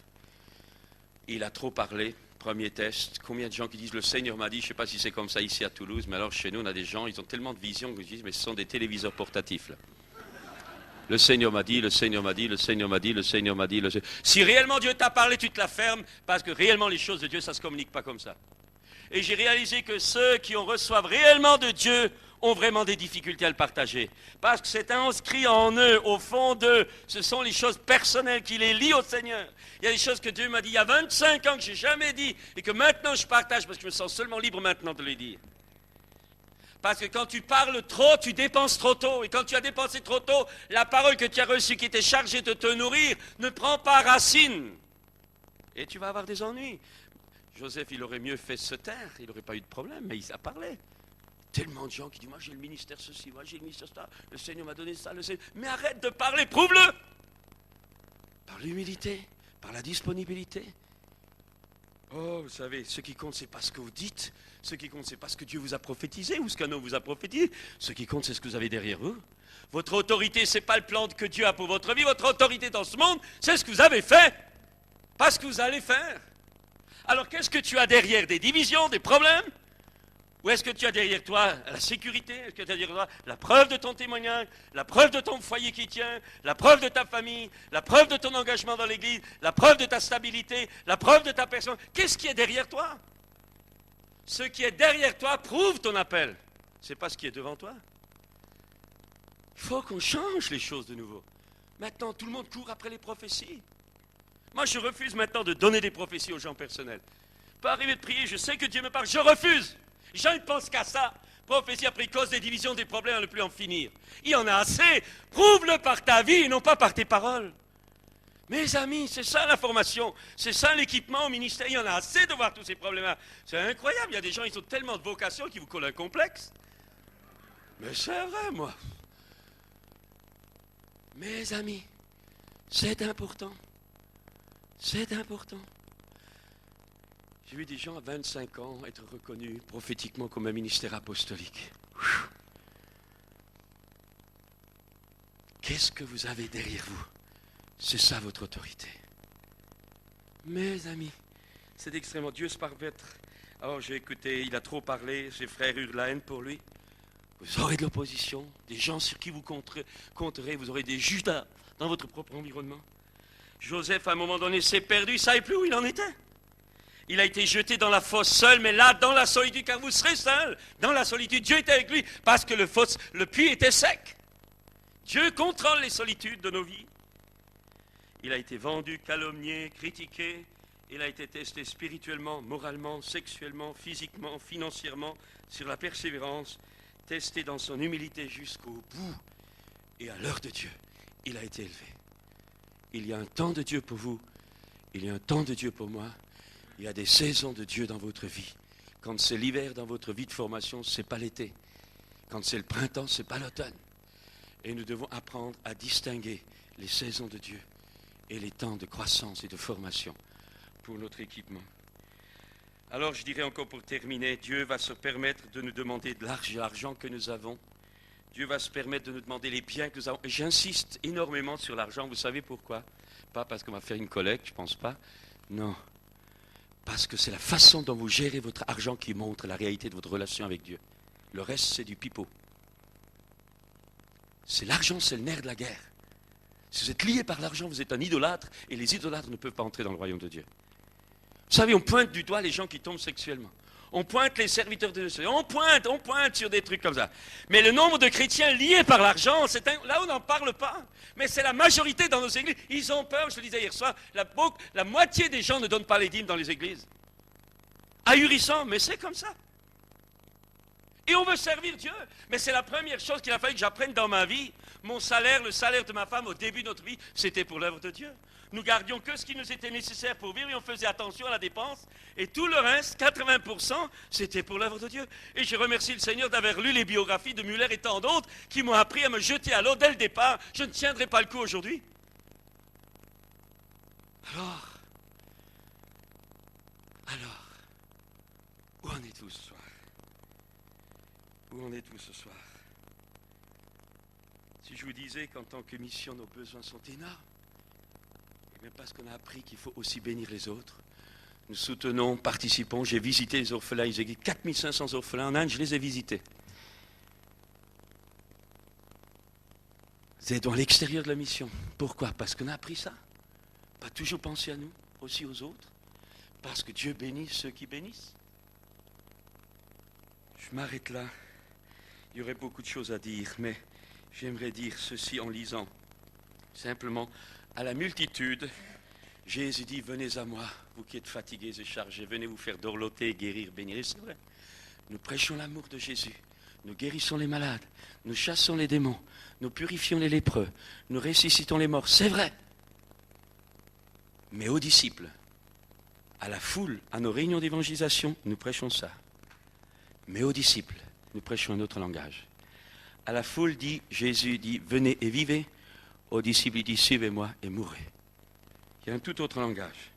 [SPEAKER 2] Il a trop parlé. Premier test, combien de gens qui disent le Seigneur m'a dit, je ne sais pas si c'est comme ça ici à Toulouse, mais alors chez nous on a des gens, ils ont tellement de vision qu'ils disent, mais ce sont des téléviseurs portatifs là. Le Seigneur m'a dit, le Seigneur m'a dit, le Seigneur m'a dit, le Seigneur m'a dit, le Seigneur... Si réellement Dieu t'a parlé, tu te la fermes, parce que réellement les choses de Dieu, ça ne se communique pas comme ça. Et j'ai réalisé que ceux qui en reçoivent réellement de Dieu ont vraiment des difficultés à le partager. Parce que c'est inscrit en eux, au fond d'eux. Ce sont les choses personnelles qui les lient au Seigneur. Il y a des choses que Dieu m'a dit il y a 25 ans que je n'ai jamais dit et que maintenant je partage parce que je me sens seulement libre maintenant de les dire. Parce que quand tu parles trop, tu dépenses trop tôt. Et quand tu as dépensé trop tôt, la parole que tu as reçue qui était chargée de te nourrir ne prend pas racine. Et tu vas avoir des ennuis. Joseph, il aurait mieux fait se taire, il n'aurait pas eu de problème, mais il a parlé. Tellement de gens qui disent, moi j'ai le ministère ceci, moi j'ai le ministère ça, le Seigneur m'a donné ça, le Seigneur... Mais arrête de parler, prouve-le! Par l'humilité, par la disponibilité. Oh, vous savez, ce qui compte, c'est pas ce que vous dites, ce qui compte, c'est pas ce que Dieu vous a prophétisé ou ce qu'un homme vous a prophétisé. Ce qui compte, c'est ce que vous avez derrière vous. Votre autorité, c'est pas le plan que Dieu a pour votre vie, votre autorité dans ce monde, c'est ce que vous avez fait, pas ce que vous allez faire. Alors qu'est-ce que tu as derrière? Des divisions, des problèmes? Ou est-ce que tu as derrière toi la sécurité? Est-ce que tu as derrière toi la preuve de ton témoignage, la preuve de ton foyer qui tient, la preuve de ta famille, la preuve de ton engagement dans l'église, la preuve de ta stabilité, la preuve de ta personne? Qu'est-ce qui est derrière toi? Ce qui est derrière toi prouve ton appel. Ce n'est pas ce qui est devant toi. Il faut qu'on change les choses de nouveau. Maintenant, tout le monde court après les prophéties. Moi, je refuse maintenant de donner des prophéties aux gens personnels. Pas arriver de prier, je sais que Dieu me parle, je refuse. Les gens ne pensent qu'à ça. Prophétie après cause des divisions, des problèmes, à ne plus en finir. Il y en a assez. Prouve-le par ta vie et non pas par tes paroles. Mes amis, c'est ça la formation. C'est ça l'équipement au ministère. Il y en a assez de voir tous ces problèmes-là. C'est incroyable. Il y a des gens, ils ont tellement de vocation qu'ils vous collent un complexe. Mais c'est vrai, moi. Mes amis, c'est important. C'est important. J'ai vu des gens à 25 ans être reconnus prophétiquement comme un ministère apostolique. Qu'est-ce que vous avez derrière vous? C'est ça votre autorité. Mes amis, c'est extrêmement... Dieu se permettre. Alors j'ai écouté, il a trop parlé, ses frères eurent la haine pour lui. Vous aurez de l'opposition, des gens sur qui vous compterez, vous aurez des Judas dans votre propre environnement. Joseph, à un moment donné, s'est perdu, il ne savait plus où il en était. Il a été jeté dans la fosse seul, mais là, dans la solitude, car vous serez seul. Dans la solitude, Dieu était avec lui, parce que le puits était sec. Dieu contrôle les solitudes de nos vies. Il a été vendu, calomnié, critiqué. Il a été testé spirituellement, moralement, sexuellement, physiquement, financièrement, sur la persévérance, testé dans son humilité jusqu'au bout. Et à l'heure de Dieu, il a été élevé. Il y a un temps de Dieu pour vous, il y a un temps de Dieu pour moi. Il y a des saisons de Dieu dans votre vie. Quand c'est l'hiver dans votre vie de formation, ce n'est pas l'été. Quand c'est le printemps, ce n'est pas l'automne. Et nous devons apprendre à distinguer les saisons de Dieu et les temps de croissance et de formation pour notre équipement. Alors je dirais encore pour terminer, Dieu va se permettre de nous demander de l'argent que nous avons. Dieu va se permettre de nous demander les biens que nous avons. Et j'insiste énormément sur l'argent. Vous savez pourquoi? Pas parce qu'on va faire une collecte, je ne pense pas. Non. Parce que c'est la façon dont vous gérez votre argent qui montre la réalité de votre relation avec Dieu. Le reste, c'est du pipeau. C'est l'argent, c'est le nerf de la guerre. Si vous êtes lié par l'argent, vous êtes un idolâtre, et les idolâtres ne peuvent pas entrer dans le royaume de Dieu. Vous savez, on pointe du doigt les gens qui tombent sexuellement. On pointe les serviteurs de Dieu. On pointe sur des trucs comme ça. Mais le nombre de chrétiens liés par l'argent, là on n'en parle pas. Mais c'est la majorité dans nos églises. Ils ont peur, je le disais hier soir, la moitié des gens ne donnent pas les dîmes dans les églises. Ahurissant, mais c'est comme ça. Et on veut servir Dieu. Mais c'est la première chose qu'il a fallu que j'apprenne dans ma vie. Mon salaire, le salaire de ma femme au début de notre vie, c'était pour l'œuvre de Dieu. Nous gardions que ce qui nous était nécessaire pour vivre et on faisait attention à la dépense. Et tout le reste, 80%, c'était pour l'œuvre de Dieu. Et je remercie le Seigneur d'avoir lu les biographies de Muller et tant d'autres qui m'ont appris à me jeter à l'eau dès le départ. Je ne tiendrai pas le coup aujourd'hui. Alors, où en êtes-vous ce soir? Où en êtes-vous ce soir? Si je vous disais qu'en tant que mission, nos besoins sont énormes, mais parce qu'on a appris qu'il faut aussi bénir les autres. Nous soutenons, participons. J'ai visité les orphelins. Ils existent 4500 orphelins en Inde, je les ai visités. Vous êtes dans l'extérieur de la mission. Pourquoi? Parce qu'on a appris ça. Pas toujours penser à nous, aussi aux autres. Parce que Dieu bénit ceux qui bénissent. Je m'arrête là. Il y aurait beaucoup de choses à dire, mais j'aimerais dire ceci en lisant. Simplement, à la multitude, Jésus dit, venez à moi, vous qui êtes fatigués et chargés, venez vous faire dorloter, guérir, bénir. Et c'est vrai, nous prêchons l'amour de Jésus, nous guérissons les malades, nous chassons les démons, nous purifions les lépreux, nous ressuscitons les morts, c'est vrai. Mais aux disciples, à la foule, à nos réunions d'évangélisation, nous prêchons ça. Mais aux disciples, nous prêchons un autre langage. À la foule, Jésus dit, venez et vivez. Aux disciples, il dit, suivez-moi et mourrez. Il y a un tout autre langage.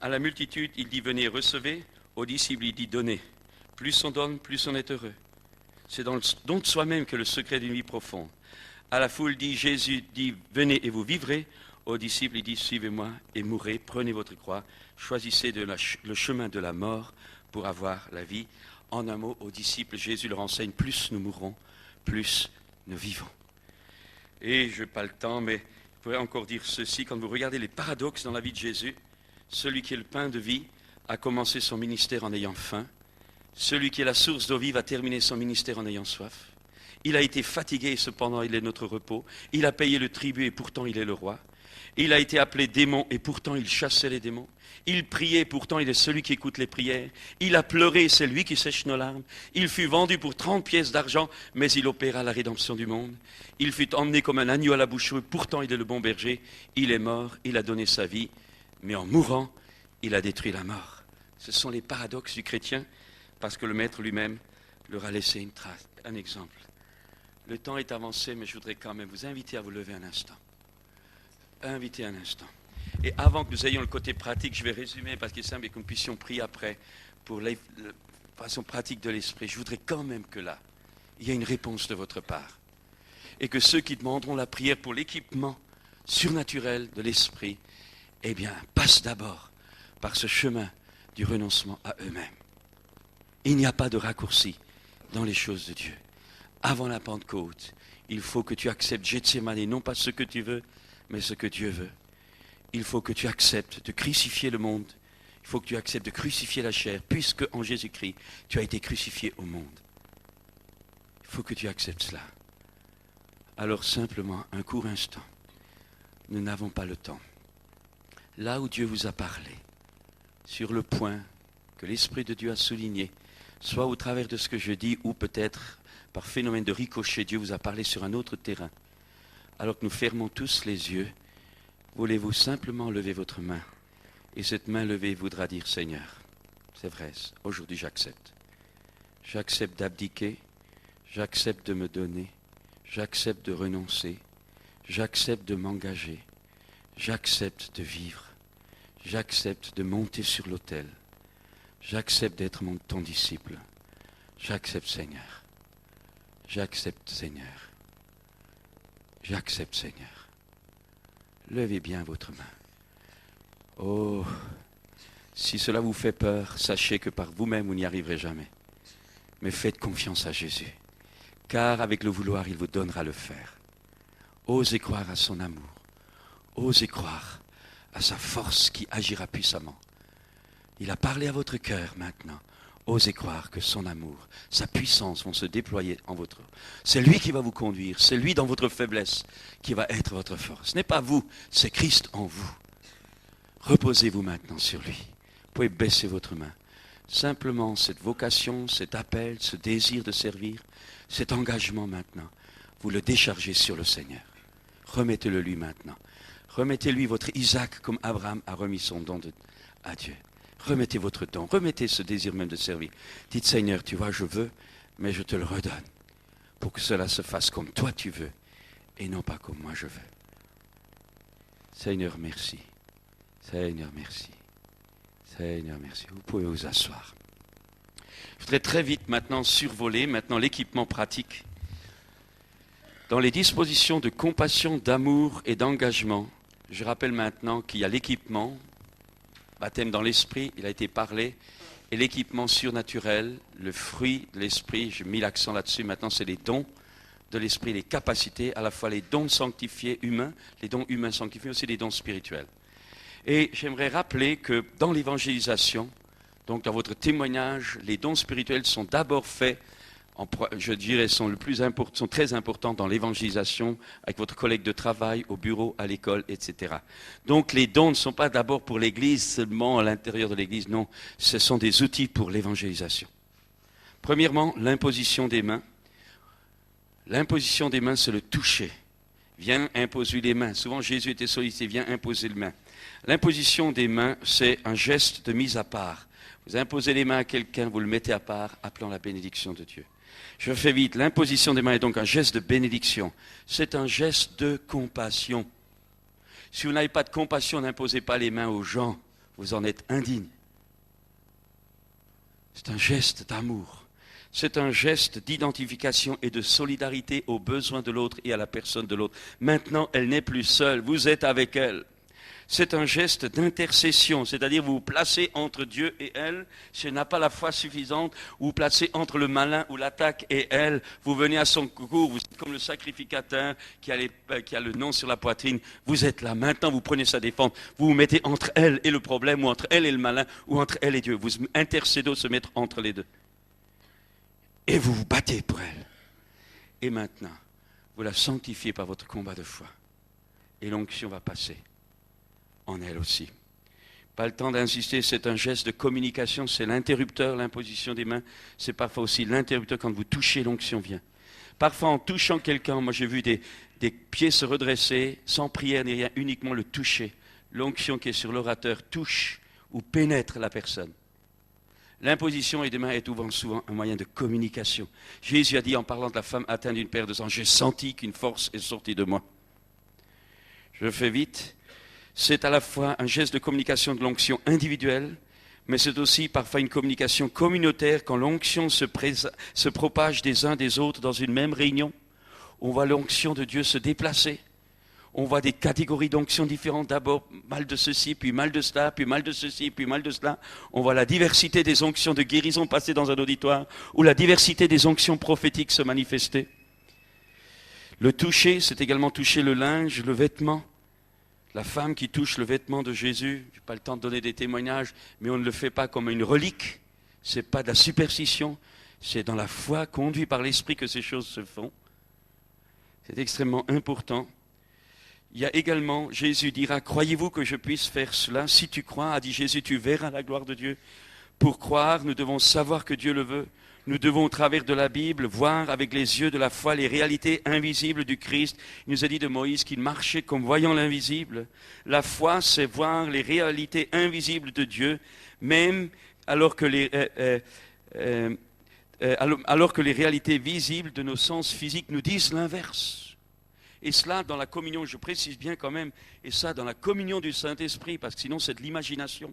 [SPEAKER 2] À la multitude, il dit, venez et recevez. Aux disciples, il dit, donnez. Plus on donne, plus on est heureux. C'est dans le don de soi-même que le secret d'une vie profonde. À la foule, Jésus dit, venez et vous vivrez. Aux disciples, il dit, suivez-moi et mourrez. Prenez votre croix. Choisissez le chemin de la mort pour avoir la vie. En un mot, aux disciples, Jésus leur enseigne, plus nous mourrons, plus nous vivons. Et je n'ai pas le temps, mais je pourrais encore dire ceci. Quand vous regardez les paradoxes dans la vie de Jésus, celui qui est le pain de vie a commencé son ministère en ayant faim. Celui qui est la source d'eau vive a terminé son ministère en ayant soif. Il a été fatigué et cependant il est notre repos. Il a payé le tribut et pourtant il est le roi. Il a été appelé démon et pourtant il chassait les démons. Il priait, pourtant il est celui qui écoute les prières. Il a pleuré, c'est lui qui sèche nos larmes. Il fut vendu pour 30 pièces d'argent, mais il opéra la rédemption du monde. Il fut emmené comme un agneau à la boucherie, pourtant il est le bon berger. Il est mort, il a donné sa vie, mais en mourant, il a détruit la mort. Ce sont les paradoxes du chrétien, parce que le Maître lui-même leur a laissé une trace, un exemple. Le temps est avancé, mais je voudrais quand même vous inviter à vous lever un instant. Inviter un instant. Et avant que nous ayons le côté pratique, je vais résumer parce qu'il semble que nous puissions prier après pour la façon pratique de l'esprit. Je voudrais quand même que là, il y ait une réponse de votre part. Et que ceux qui demanderont la prière pour l'équipement surnaturel de l'esprit, eh bien, passent d'abord par ce chemin du renoncement à eux-mêmes. Il n'y a pas de raccourci dans les choses de Dieu. Avant la Pentecôte, il faut que tu acceptes Gethsémani, non pas ce que tu veux, mais ce que Dieu veut. Il faut que tu acceptes de crucifier le monde. Il faut que tu acceptes de crucifier la chair, puisque en Jésus-Christ, tu as été crucifié au monde. Il faut que tu acceptes cela. Alors simplement, un court instant, nous n'avons pas le temps. Là où Dieu vous a parlé, sur le point que l'Esprit de Dieu a souligné, soit au travers de ce que je dis, ou peut-être par phénomène de ricochet, Dieu vous a parlé sur un autre terrain. Alors que nous fermons tous les yeux, voulez-vous simplement lever votre main? Et cette main levée voudra dire, Seigneur, c'est vrai, aujourd'hui j'accepte. J'accepte d'abdiquer, j'accepte de me donner, j'accepte de renoncer, j'accepte de m'engager, j'accepte de vivre, j'accepte de monter sur l'autel, j'accepte d'être ton disciple, j'accepte Seigneur, j'accepte Seigneur, j'accepte Seigneur. Levez bien votre main. Oh, si cela vous fait peur, sachez que par vous-même, vous n'y arriverez jamais. Mais faites confiance à Jésus, car avec le vouloir, il vous donnera le faire. Osez croire à son amour. Osez croire à sa force qui agira puissamment. Il a parlé à votre cœur maintenant. Osez croire que son amour, sa puissance vont se déployer en votre... C'est lui qui va vous conduire, c'est lui dans votre faiblesse qui va être votre force. Ce n'est pas vous, c'est Christ en vous. Reposez-vous maintenant sur lui. Vous pouvez baisser votre main. Simplement, cette vocation, cet appel, ce désir de servir, cet engagement maintenant, vous le déchargez sur le Seigneur. Remettez-le lui maintenant. Remettez-lui votre Isaac comme Abraham a remis son don à Dieu. Remettez votre don, remettez ce désir même de servir. Dites, Seigneur, tu vois, je veux, mais je te le redonne pour que cela se fasse comme toi tu veux et non pas comme moi je veux. Seigneur, merci. Seigneur, merci. Seigneur, merci. Vous pouvez vous asseoir. Je voudrais très vite maintenant survoler l'équipement pratique. Dans les dispositions de compassion, d'amour et d'engagement, je rappelle maintenant qu'il y a l'équipement, baptême dans l'esprit, il a été parlé, et l'équipement surnaturel, le fruit de l'esprit, j'ai mis l'accent là-dessus, maintenant c'est les dons de l'esprit, les capacités, à la fois les dons sanctifiés humains, les dons humains sanctifiés, aussi les dons spirituels. Et j'aimerais rappeler que dans l'évangélisation, donc dans votre témoignage, les dons spirituels sont d'abord faits, je dirais, sont très importants dans l'évangélisation, avec votre collègue de travail, au bureau, à l'école, etc. Donc les dons ne sont pas d'abord pour l'Église, seulement à l'intérieur de l'Église, non, ce sont des outils pour l'évangélisation. Premièrement, l'imposition des mains. L'imposition des mains, c'est le toucher. Viens imposer les mains. Souvent Jésus était sollicité, viens imposer les mains. L'imposition des mains, c'est un geste de mise à part. Vous imposez les mains à quelqu'un, vous le mettez à part, appelant la bénédiction de Dieu. Je fais vite. L'imposition des mains est donc un geste de bénédiction. C'est un geste de compassion. Si vous n'avez pas de compassion, n'imposez pas les mains aux gens. Vous en êtes indigne. C'est un geste d'amour. C'est un geste d'identification et de solidarité aux besoins de l'autre et à la personne de l'autre. Maintenant, elle n'est plus seule. Vous êtes avec elle. C'est un geste d'intercession, c'est-à-dire vous vous placez entre Dieu et elle. Si elle n'a pas la foi suffisante, vous vous placez entre le malin ou l'attaque et elle. Vous venez à son secours, vous êtes comme le sacrificateur qui a le nom sur la poitrine. Vous êtes là, maintenant vous prenez sa défense. Vous vous mettez entre elle et le problème, ou entre elle et le malin, ou entre elle et Dieu. Vous intercédez se mettre entre les deux. Et vous vous battez pour elle. Et maintenant, vous la sanctifiez par votre combat de foi. Et l'onction va passer en elle aussi. Pas le temps d'insister, c'est un geste de communication, c'est l'interrupteur, l'imposition des mains, c'est parfois aussi l'interrupteur quand vous touchez, l'onction vient. Parfois en touchant quelqu'un, moi j'ai vu des pieds se redresser, sans prière ni rien, uniquement le toucher. L'onction qui est sur l'orateur touche ou pénètre la personne. L'imposition des mains est souvent un moyen de communication. Jésus a dit en parlant de la femme atteinte d'une perte de sang, j'ai senti qu'une force est sortie de moi. Je fais vite. C'est à la fois un geste de communication de l'onction individuelle, mais c'est aussi parfois une communication communautaire quand l'onction se propage des uns des autres dans une même réunion. On voit l'onction de Dieu se déplacer. On voit des catégories d'onction différentes. D'abord mal de ceci, puis mal de cela, puis mal de ceci, puis mal de cela. On voit la diversité des onctions de guérison passer dans un auditoire, ou la diversité des onctions prophétiques se manifester. Le toucher, c'est également toucher le linge, le vêtement. La femme qui touche le vêtement de Jésus, je n'ai pas le temps de donner des témoignages, mais on ne le fait pas comme une relique. Ce n'est pas de la superstition, c'est dans la foi conduite par l'Esprit que ces choses se font. C'est extrêmement important. Il y a également, Jésus dira, croyez-vous que je puisse faire cela? Si tu crois, a dit Jésus, tu verras la gloire de Dieu. Pour croire, nous devons savoir que Dieu le veut. Nous devons, au travers de la Bible, voir avec les yeux de la foi les réalités invisibles du Christ. Il nous a dit de Moïse qu'il marchait comme voyant l'invisible. La foi, c'est voir les réalités invisibles de Dieu, même alors que les réalités visibles de nos sens physiques nous disent l'inverse. Et cela, dans la communion, je précise bien quand même, et ça dans la communion du Saint-Esprit, parce que sinon c'est de l'imagination,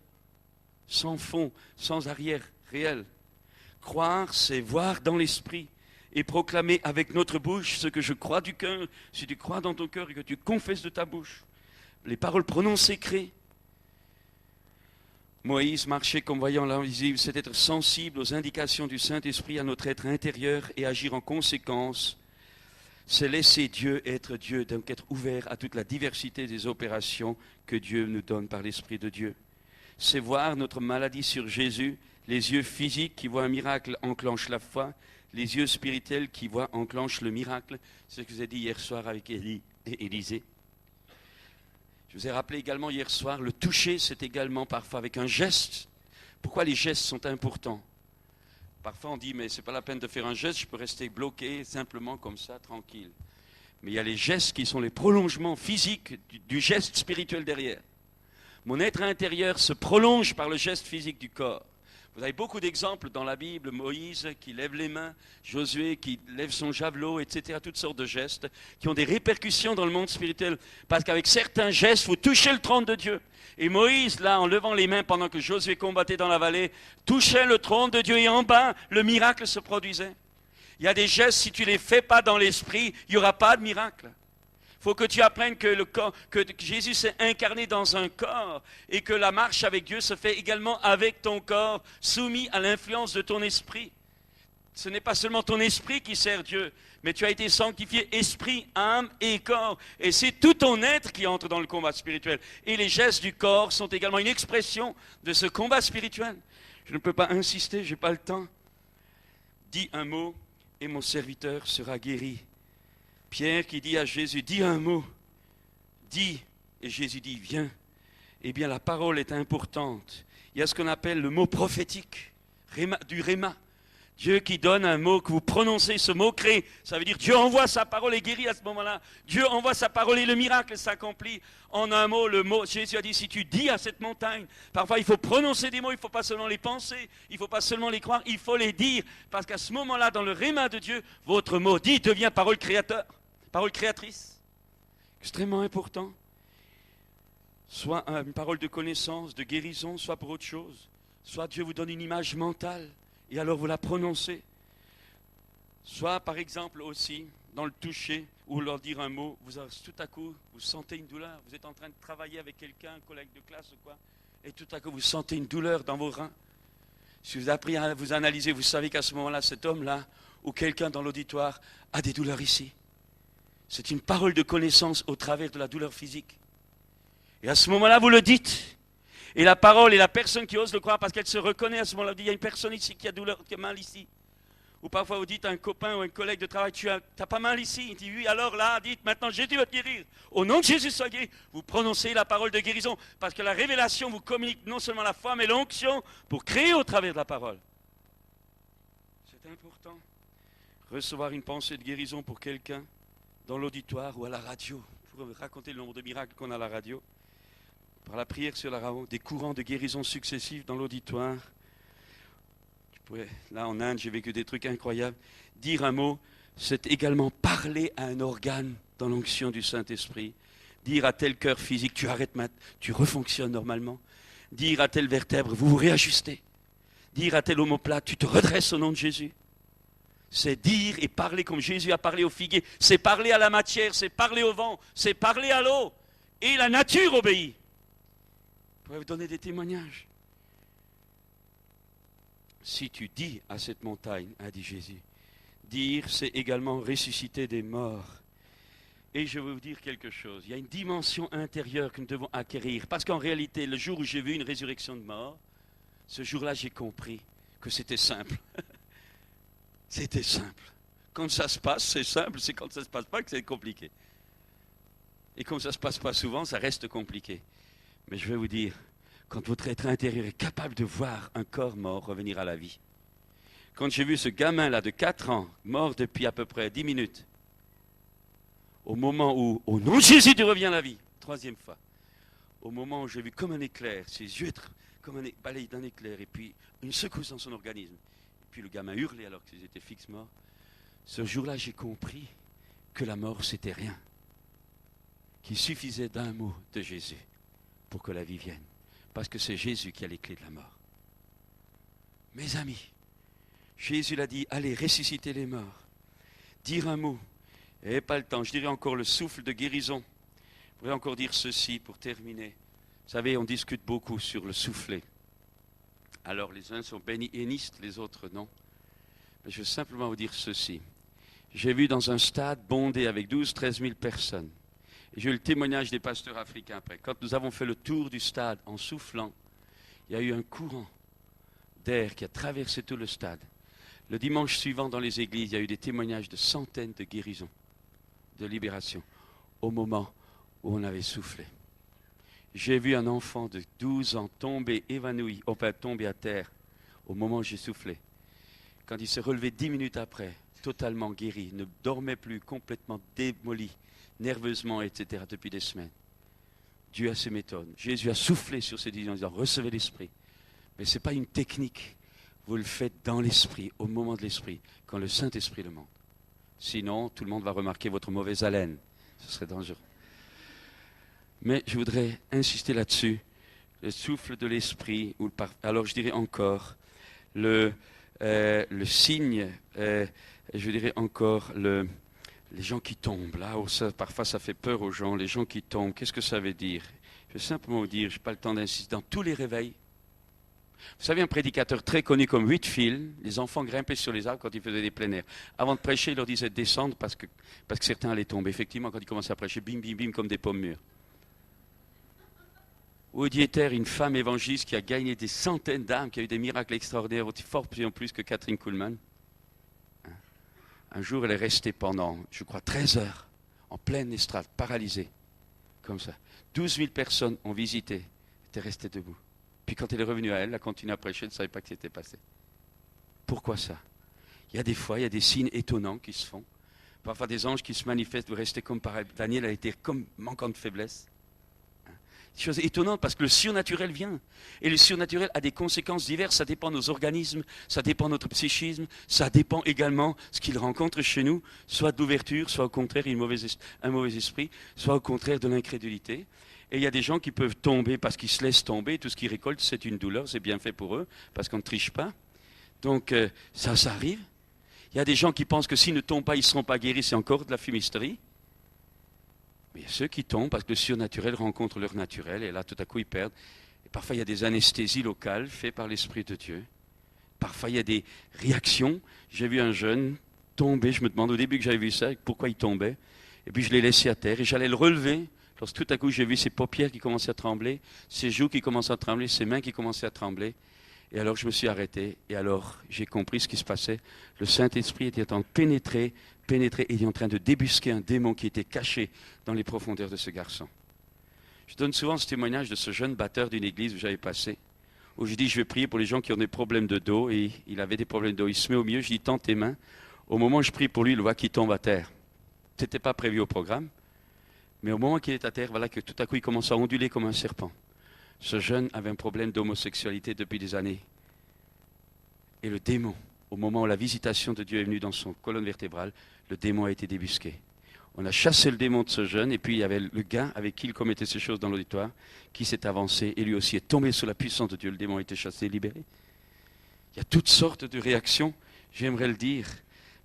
[SPEAKER 2] sans fond, sans arrière réel. Croire, c'est voir dans l'esprit et proclamer avec notre bouche ce que je crois du cœur. Si tu crois dans ton cœur et que tu confesses de ta bouche, les paroles prononcées créent. Moïse marchait comme voyant l'invisible, c'est être sensible aux indications du Saint-Esprit à notre être intérieur et agir en conséquence. C'est laisser Dieu être Dieu, donc être ouvert à toute la diversité des opérations que Dieu nous donne par l'Esprit de Dieu. C'est voir notre maladie sur Jésus. Les yeux physiques qui voient un miracle enclenchent la foi. Les yeux spirituels qui voient enclenchent le miracle. C'est ce que je vous ai dit hier soir avec Élie et Élisée. Je vous ai rappelé également hier soir, le toucher, c'est également parfois avec un geste. Pourquoi les gestes sont importants? Parfois on dit, mais ce n'est pas la peine de faire un geste, je peux rester bloqué simplement comme ça, tranquille. Mais il y a les gestes qui sont les prolongements physiques du geste spirituel derrière. Mon être intérieur se prolonge par le geste physique du corps. Vous avez beaucoup d'exemples dans la Bible, Moïse qui lève les mains, Josué qui lève son javelot, etc. Toutes sortes de gestes qui ont des répercussions dans le monde spirituel. Parce qu'avec certains gestes, vous touchez le trône de Dieu. Et Moïse, là, en levant les mains pendant que Josué combattait dans la vallée, touchait le trône de Dieu et en bas, le miracle se produisait. Il y a des gestes, si tu ne les fais pas dans l'esprit, il n'y aura pas de miracle. Il faut que tu apprennes que Jésus s'est incarné dans un corps et que la marche avec Dieu se fait également avec ton corps, soumis à l'influence de ton esprit. Ce n'est pas seulement ton esprit qui sert Dieu, mais tu as été sanctifié esprit, âme et corps. Et c'est tout ton être qui entre dans le combat spirituel. Et les gestes du corps sont également une expression de ce combat spirituel. Je ne peux pas insister, je n'ai pas le temps. Dis un mot et mon serviteur sera guéri. Pierre qui dit à Jésus, dis un mot, dis, et Jésus dit, viens. Eh bien, la parole est importante. Il y a ce qu'on appelle le mot prophétique, du réma. Dieu qui donne un mot, que vous prononcez, ce mot crée. Ça veut dire Dieu envoie sa parole et guérit à ce moment-là. Dieu envoie sa parole et le miracle s'accomplit. En un mot, le mot, Jésus a dit, si tu dis à cette montagne, parfois il faut prononcer des mots, il ne faut pas seulement les penser, il ne faut pas seulement les croire, il faut les dire. Parce qu'à ce moment-là, dans le réma de Dieu, votre mot dit devient parole créateur, parole créatrice. Extrêmement important. Soit une parole de connaissance, de guérison, soit pour autre chose. Soit Dieu vous donne une image mentale. Et alors vous la prononcez. Soit par exemple aussi, dans le toucher, ou leur dire un mot, tout à coup, vous sentez une douleur. Vous êtes en train de travailler avec quelqu'un, un collègue de classe ou quoi, et tout à coup vous sentez une douleur dans vos reins. Si vous avez appris à vous analyser, vous savez qu'à ce moment-là, cet homme-là, ou quelqu'un dans l'auditoire, a des douleurs ici. C'est une parole de connaissance au travers de la douleur physique. Et à ce moment-là, vous le dites. Et la parole et la personne qui ose le croire parce qu'elle se reconnaît à ce moment-là, dit, il y a une personne ici qui a douleur, qui a mal ici. Ou parfois vous dites à un copain ou un collègue de travail, tu n'as pas mal ici. Il dit oui, alors là, dites maintenant Jésus va te guérir. Au nom de Jésus soit guéri. Vous prononcez la parole de guérison parce que la révélation vous communique non seulement la foi mais l'onction pour créer au travers de la parole. C'est important. Recevoir une pensée de guérison pour quelqu'un dans l'auditoire ou à la radio. Pour raconter le nombre de miracles qu'on a à la radio. Par la prière sur la radio, des courants de guérison successifs dans l'auditoire. Là, en Inde, j'ai vécu des trucs incroyables. Dire un mot, c'est également parler à un organe dans l'onction du Saint-Esprit. Dire à tel cœur physique, tu arrêtes tu refonctionnes normalement. Dire à telle vertèbre, vous vous réajustez. Dire à tel omoplate, tu te redresses au nom de Jésus. C'est dire et parler comme Jésus a parlé au figuier. C'est parler à la matière, c'est parler au vent, c'est parler à l'eau. Et la nature obéit. Je pourrais vous donner des témoignages. Si tu dis à cette montagne, a dit Jésus, dire c'est également ressusciter des morts. Et je vais vous dire quelque chose. Il y a une dimension intérieure que nous devons acquérir. Parce qu'en réalité, le jour où j'ai vu une résurrection de mort, ce jour-là, j'ai compris que c'était simple. C'était simple. Quand ça se passe, c'est simple. C'est quand ça ne se passe pas que c'est compliqué. Et comme ça ne se passe pas souvent, ça reste compliqué. Mais je vais vous dire, quand votre être intérieur est capable de voir un corps mort revenir à la vie. Quand j'ai vu ce gamin-là de 4 ans, mort depuis à peu près 10 minutes, au moment où, au nom de Jésus, tu reviens à la vie, 3e fois, au moment où j'ai vu comme un éclair, ses yeux être comme un balayé d'un éclair, et puis une secousse dans son organisme, et puis le gamin hurlait alors qu'ils étaient fixes morts, ce jour-là, j'ai compris que la mort, c'était rien, qu'il suffisait d'un mot de Jésus pour que la vie vienne, parce que c'est Jésus qui a les clés de la mort. Mes amis, Jésus l'a dit, allez, ressusciter les morts, dire un mot. Et pas le temps, je dirais encore le souffle de guérison. Je pourrais encore dire ceci pour terminer. Vous savez, on discute beaucoup sur le soufflet. Alors les uns sont bénistes, les autres non. Mais je veux simplement vous dire ceci. J'ai vu dans un stade bondé avec 12-13 000 personnes. Et j'ai eu le témoignage des pasteurs africains après. Quand nous avons fait le tour du stade en soufflant, il y a eu un courant d'air qui a traversé tout le stade. Le dimanche suivant dans les églises, il y a eu des témoignages de centaines de guérisons, de libération, au moment où on avait soufflé. J'ai vu un enfant de 12 ans tomber évanoui, enfin tomber à terre, au moment où j'ai soufflé. Quand il s'est relevé 10 minutes après, totalement guéri, ne dormait plus, complètement démoli, nerveusement, etc., depuis des semaines. Dieu a ses méthodes. Jésus a soufflé sur ces disons en disant, recevez l'Esprit. Mais ce n'est pas une technique. Vous le faites dans l'Esprit, au moment de l'Esprit, quand le Saint-Esprit le montre. Sinon, tout le monde va remarquer votre mauvaise haleine. Ce serait dangereux. Mais je voudrais insister là-dessus. Le souffle de l'Esprit, alors je dirais encore, le signe, je dirais encore, les gens qui tombent. Là où parfois ça fait peur aux gens, les gens qui tombent. Qu'est-ce que ça veut dire? Je vais simplement vous dire, je n'ai pas le temps d'insister, dans tous les réveils. Vous savez, un prédicateur très connu comme Whitefield, les enfants grimpaient sur les arbres quand il faisait des plein air. Avant de prêcher, il leur disait de descendre parce que certains allaient tomber. Effectivement, quand il commençait à prêcher, bim, bim, bim, comme des pommes mûres. Woody Ether, une femme évangéliste qui a gagné des centaines d'âmes, qui a eu des miracles extraordinaires, fort plus que Catherine Kuhlman. Un jour, elle est restée pendant, je crois, 13 heures, en pleine estrade, paralysée, comme ça. 12 000 personnes ont visité, étaient restées debout. Puis quand elle est revenue à elle a continué à prêcher, elle ne savait pas ce qui s'était passé. Pourquoi ça? Il y a des fois, il y a des signes étonnants qui se font. Parfois des anges qui se manifestent, vous restez comme par Daniel a été comme manquant de faiblesse. Des choses étonnantes parce que le surnaturel vient. Et le surnaturel a des conséquences diverses. Ça dépend de nos organismes, ça dépend de notre psychisme, ça dépend également de ce qu'il rencontre chez nous, soit d'ouverture, soit au contraire un mauvais esprit, soit au contraire de l'incrédulité. Et il y a des gens qui peuvent tomber parce qu'ils se laissent tomber. Tout ce qu'ils récoltent, c'est une douleur. C'est bien fait pour eux parce qu'on ne triche pas. Donc ça arrive. Il y a des gens qui pensent que s'ils ne tombent pas, ils ne seront pas guéris. C'est encore de la fumisterie. Mais il y a ceux qui tombent parce que le surnaturel rencontre leur naturel. Et là, tout à coup, ils perdent. Et parfois, il y a des anesthésies locales faites par l'Esprit de Dieu. Parfois, il y a des réactions. J'ai vu un jeune tomber. Je me demande au début que j'avais vu ça, pourquoi il tombait. Et puis, je l'ai laissé à terre et j'allais le relever. Lorsque tout à coup j'ai vu ses paupières qui commençaient à trembler, ses joues qui commençaient à trembler, ses mains qui commençaient à trembler. Et alors je me suis arrêté, et alors j'ai compris ce qui se passait. Le Saint-Esprit était en train de pénétrer, et il est en train de débusquer un démon qui était caché dans les profondeurs de ce garçon. Je donne souvent ce témoignage de ce jeune batteur d'une église où j'avais passé, où je dis je vais prier pour les gens qui ont des problèmes de dos, et il avait des problèmes de dos. Il se met au milieu, je dis tends tes mains. Au moment où je prie pour lui, il voit qu'il tombe à terre. Ce n'était pas prévu au programme. Mais au moment qu'il est à terre, voilà que tout à coup il commence à onduler comme un serpent. Ce jeune avait un problème d'homosexualité depuis des années. Et le démon, au moment où la visitation de Dieu est venue dans son colonne vertébrale, le démon a été débusqué. On a chassé le démon de ce jeune, et puis il y avait le gars avec qui il commettait ces choses dans l'auditoire, qui s'est avancé, et lui aussi est tombé sous la puissance de Dieu. Le démon a été chassé, libéré. Il y a toutes sortes de réactions, j'aimerais le dire.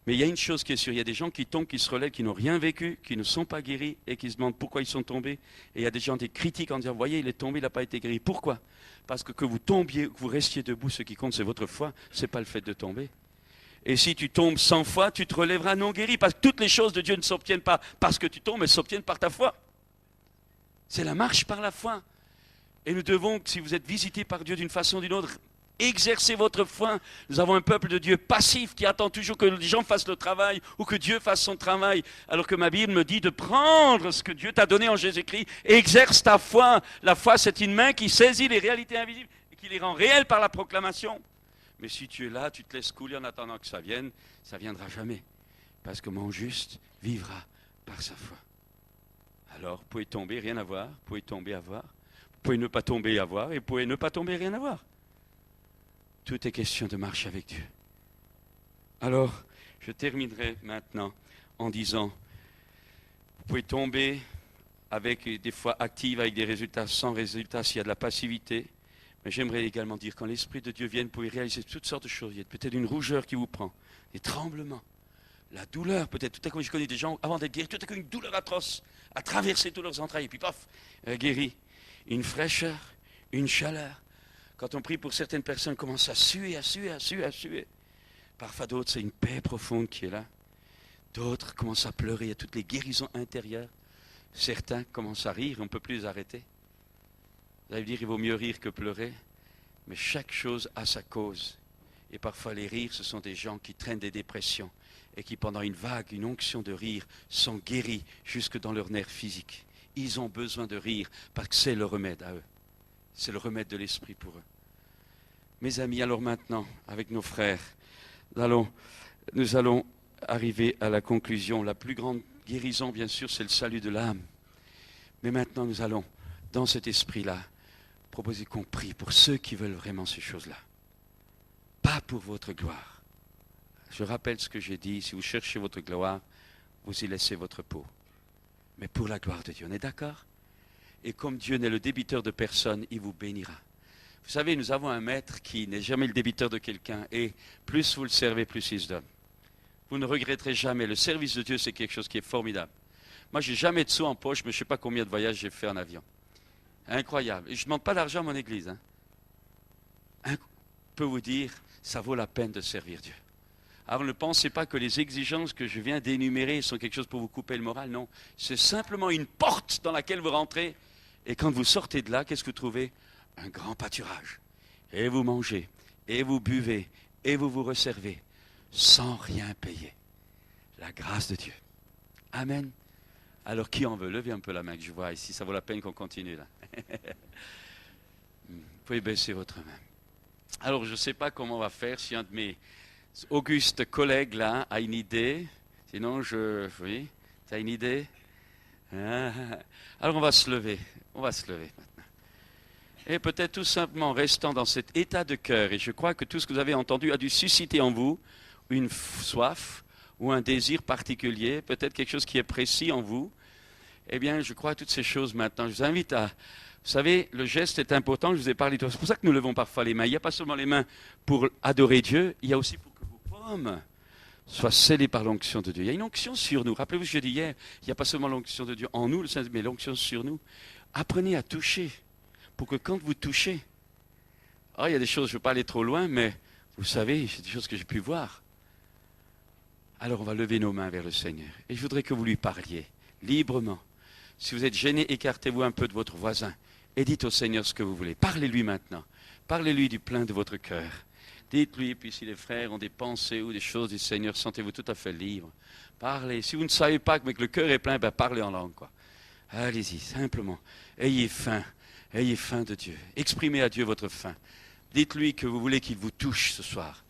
[SPEAKER 2] Mais il y a une chose qui est sûre, il y a des gens qui tombent, qui se relèvent, qui n'ont rien vécu, qui ne sont pas guéris et qui se demandent pourquoi ils sont tombés. Et il y a des gens qui critiquent en disant, voyez, il est tombé, il n'a pas été guéri. Pourquoi? Parce que vous tombiez, que vous restiez debout, ce qui compte, c'est votre foi, ce n'est pas le fait de tomber. Et si tu tombes 100 fois, tu te relèveras non guéri. Parce que toutes les choses de Dieu ne s'obtiennent pas parce que tu tombes, elles s'obtiennent par ta foi. C'est la marche par la foi. Et nous devons, si vous êtes visités par Dieu d'une façon ou d'une autre, exercer votre foi. Nous avons un peuple de Dieu passif qui attend toujours que les gens fassent le travail ou que Dieu fasse son travail. Alors que ma Bible me dit de prendre ce que Dieu t'a donné en Jésus-Christ et exerce ta foi. La foi, c'est une main qui saisit les réalités invisibles et qui les rend réelles par la proclamation. Mais si tu es là, tu te laisses couler en attendant que ça vienne, ça ne viendra jamais. Parce que mon juste vivra par sa foi. Alors, vous pouvez tomber, rien à voir. Vous pouvez tomber, avoir. Vous pouvez ne pas tomber, avoir. Et vous pouvez ne pas tomber, rien à voir. Tout est question de marcher avec Dieu. Alors, je terminerai maintenant en disant, vous pouvez tomber avec des fois actives, avec des résultats, sans résultats, s'il y a de la passivité. Mais j'aimerais également dire, quand l'Esprit de Dieu vient, vous pouvez réaliser toutes sortes de choses. Il y a peut-être une rougeur qui vous prend, des tremblements, la douleur peut-être. Tout à coup, je connais des gens, avant d'être guéris, tout à coup une douleur atroce, à traverser tous leurs entrailles, et puis paf, guéri. Une fraîcheur, une chaleur. Quand on prie pour certaines personnes, commence à suer, à suer, à suer, à suer. Parfois d'autres, c'est une paix profonde qui est là. D'autres commencent à pleurer, il y a toutes les guérisons intérieures. Certains commencent à rire, on ne peut plus les arrêter. Vous allez me dire, il vaut mieux rire que pleurer. Mais chaque chose a sa cause. Et parfois les rires, ce sont des gens qui traînent des dépressions et qui, pendant une vague, une onction de rire, sont guéris jusque dans leur nerf physique. Ils ont besoin de rire parce que c'est le remède à eux. C'est le remède de l'esprit pour eux. Mes amis, alors maintenant, avec nos frères, nous allons arriver à la conclusion. La plus grande guérison, bien sûr, c'est le salut de l'âme. Mais maintenant, nous allons, dans cet esprit-là, proposer qu'on prie pour ceux qui veulent vraiment ces choses-là. Pas pour votre gloire. Je rappelle ce que j'ai dit, si vous cherchez votre gloire, vous y laissez votre peau. Mais pour la gloire de Dieu, on est d'accord? Et comme Dieu n'est le débiteur de personne, il vous bénira. Vous savez, nous avons un maître qui n'est jamais le débiteur de quelqu'un, et plus vous le servez, plus il se donne. Vous ne regretterez jamais. Le service de Dieu, c'est quelque chose qui est formidable. Moi, je n'ai jamais de sous en poche, mais je ne sais pas combien de voyages j'ai fait en avion. Incroyable. Et je ne demande pas d'argent à mon église. Je peux vous dire, ça vaut la peine de servir Dieu. Alors ne pensez pas que les exigences que je viens d'énumérer sont quelque chose pour vous couper le moral. Non, c'est simplement une porte dans laquelle vous rentrez. Et quand vous sortez de là, qu'est-ce que vous trouvez? Un grand pâturage. Et vous mangez, et vous buvez, et vous vous resservez, sans rien payer. La grâce de Dieu. Amen. Alors qui en veut? Levez un peu la main que je vois ici, ça vaut la peine qu'on continue là. Vous pouvez baisser votre main. Alors je ne sais pas comment on va faire, si un de mes augustes collègues là a une idée. Sinon oui, tu as une idée? Alors on va se lever maintenant. Et peut-être tout simplement restant dans cet état de cœur, et je crois que tout ce que vous avez entendu a dû susciter en vous une soif ou un désir particulier, peut-être quelque chose qui est précis en vous. Eh bien, je crois à toutes ces choses maintenant. Je vous invite à... Vous savez, le geste est important, je vous ai parlé de ça. C'est pour ça que nous levons parfois les mains. Il n'y a pas seulement les mains pour adorer Dieu, il y a aussi pour que vos paumes soient scellées par l'onction de Dieu. Il y a une onction sur nous. Rappelez-vous ce que j'ai dit hier, il n'y a pas seulement l'onction de Dieu en nous, mais l'onction sur nous. Apprenez à toucher, pour que quand vous touchez, il y a des choses, je ne veux pas aller trop loin, mais vous savez, c'est des choses que j'ai pu voir. Alors on va lever nos mains vers le Seigneur. Et je voudrais que vous lui parliez librement. Si vous êtes gêné, écartez-vous un peu de votre voisin et dites au Seigneur ce que vous voulez. Parlez-lui maintenant. Parlez-lui du plein de votre cœur. Dites-lui, puis si les frères ont des pensées ou des choses du Seigneur, sentez-vous tout à fait libre. Parlez. Si vous ne savez pas, mais que le cœur est plein, parlez en langue, quoi. Allez-y, simplement. Ayez faim de Dieu. Exprimez à Dieu votre faim. Dites-lui que vous voulez qu'il vous touche ce soir.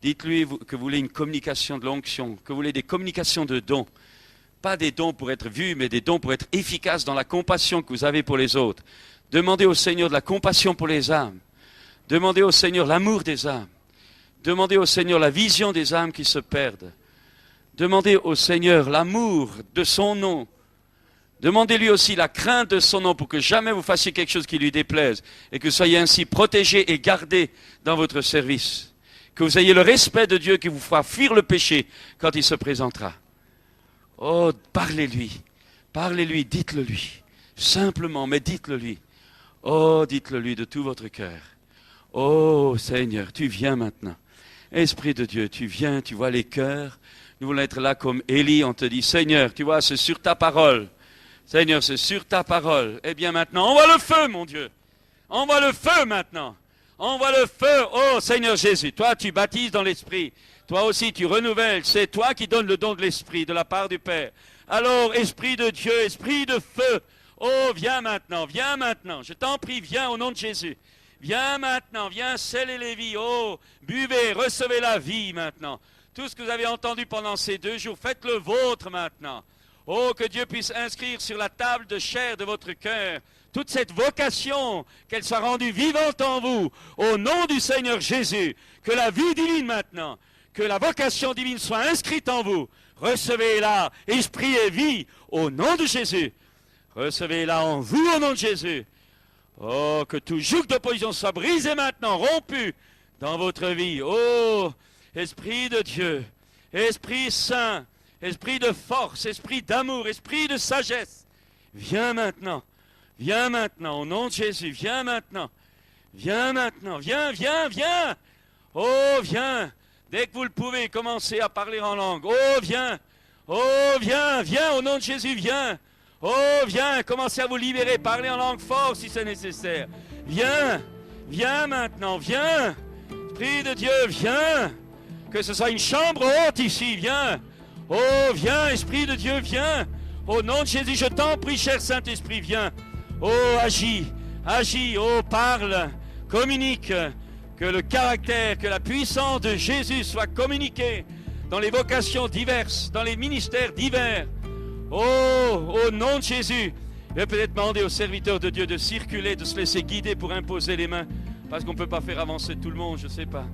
[SPEAKER 2] Dites-lui que vous voulez une communication de l'onction, que vous voulez des communications de dons. Pas des dons pour être vus, mais des dons pour être efficaces dans la compassion que vous avez pour les autres. Demandez au Seigneur de la compassion pour les âmes. Demandez au Seigneur l'amour des âmes. Demandez au Seigneur la vision des âmes qui se perdent. Demandez au Seigneur l'amour de son nom. Demandez-lui aussi la crainte de son nom pour que jamais vous fassiez quelque chose qui lui déplaise et que vous soyez ainsi protégés et gardés dans votre service. Que vous ayez le respect de Dieu qui vous fera fuir le péché quand il se présentera. Oh, parlez-lui, dites-le lui. Simplement, mais dites-le lui. Oh, dites-le lui de tout votre cœur. Oh Seigneur, tu viens maintenant. Esprit de Dieu, tu viens, tu vois les cœurs. Nous voulons être là comme Élie, on te dit, Seigneur, tu vois, c'est sur ta parole. Seigneur, c'est sur ta parole. Eh bien maintenant, envoie le feu, mon Dieu. Envoie le feu maintenant. Envoie le feu. Oh Seigneur Jésus, toi tu baptises dans l'Esprit. Toi aussi tu renouvelles. C'est toi qui donnes le don de l'Esprit de la part du Père. Alors, Esprit de Dieu, Esprit de feu. Oh, viens maintenant, viens maintenant. Je t'en prie, viens au nom de Jésus. Viens maintenant, viens sceller les vies. Oh, buvez, recevez la vie maintenant. Tout ce que vous avez entendu pendant ces 2 jours, faites le vôtre maintenant. Oh, que Dieu puisse inscrire sur la table de chair de votre cœur toute cette vocation, qu'elle soit rendue vivante en vous, au nom du Seigneur Jésus. Que la vie divine maintenant, que la vocation divine soit inscrite en vous. Recevez-la, esprit et vie, au nom de Jésus. Recevez-la en vous, au nom de Jésus. Oh, que tout joug d'opposition soit brisé maintenant, rompu dans votre vie. Oh, Esprit de Dieu, Esprit Saint, Esprit de force, Esprit d'amour, Esprit de sagesse. Viens maintenant, au nom de Jésus, viens maintenant. Viens maintenant, viens. Oh, viens. Dès que vous le pouvez, commencez à parler en langue. Oh, viens, au nom de Jésus, viens. Oh, viens, commencez à vous libérer, parlez en langue forte si c'est nécessaire. Viens maintenant, viens. Esprit de Dieu, viens. Que ce soit une chambre haute ici, viens. Oh, viens, Esprit de Dieu, viens. Au nom de Jésus, je t'en prie, cher Saint-Esprit, viens. Oh, agis, oh, parle, communique. Que le caractère, que la puissance de Jésus soit communiquée dans les vocations diverses, dans les ministères divers. Oh, au nom de Jésus, je vais peut-être demander aux serviteurs de Dieu de circuler, de se laisser guider pour imposer les mains, parce qu'on ne peut pas faire avancer tout le monde, je ne sais pas.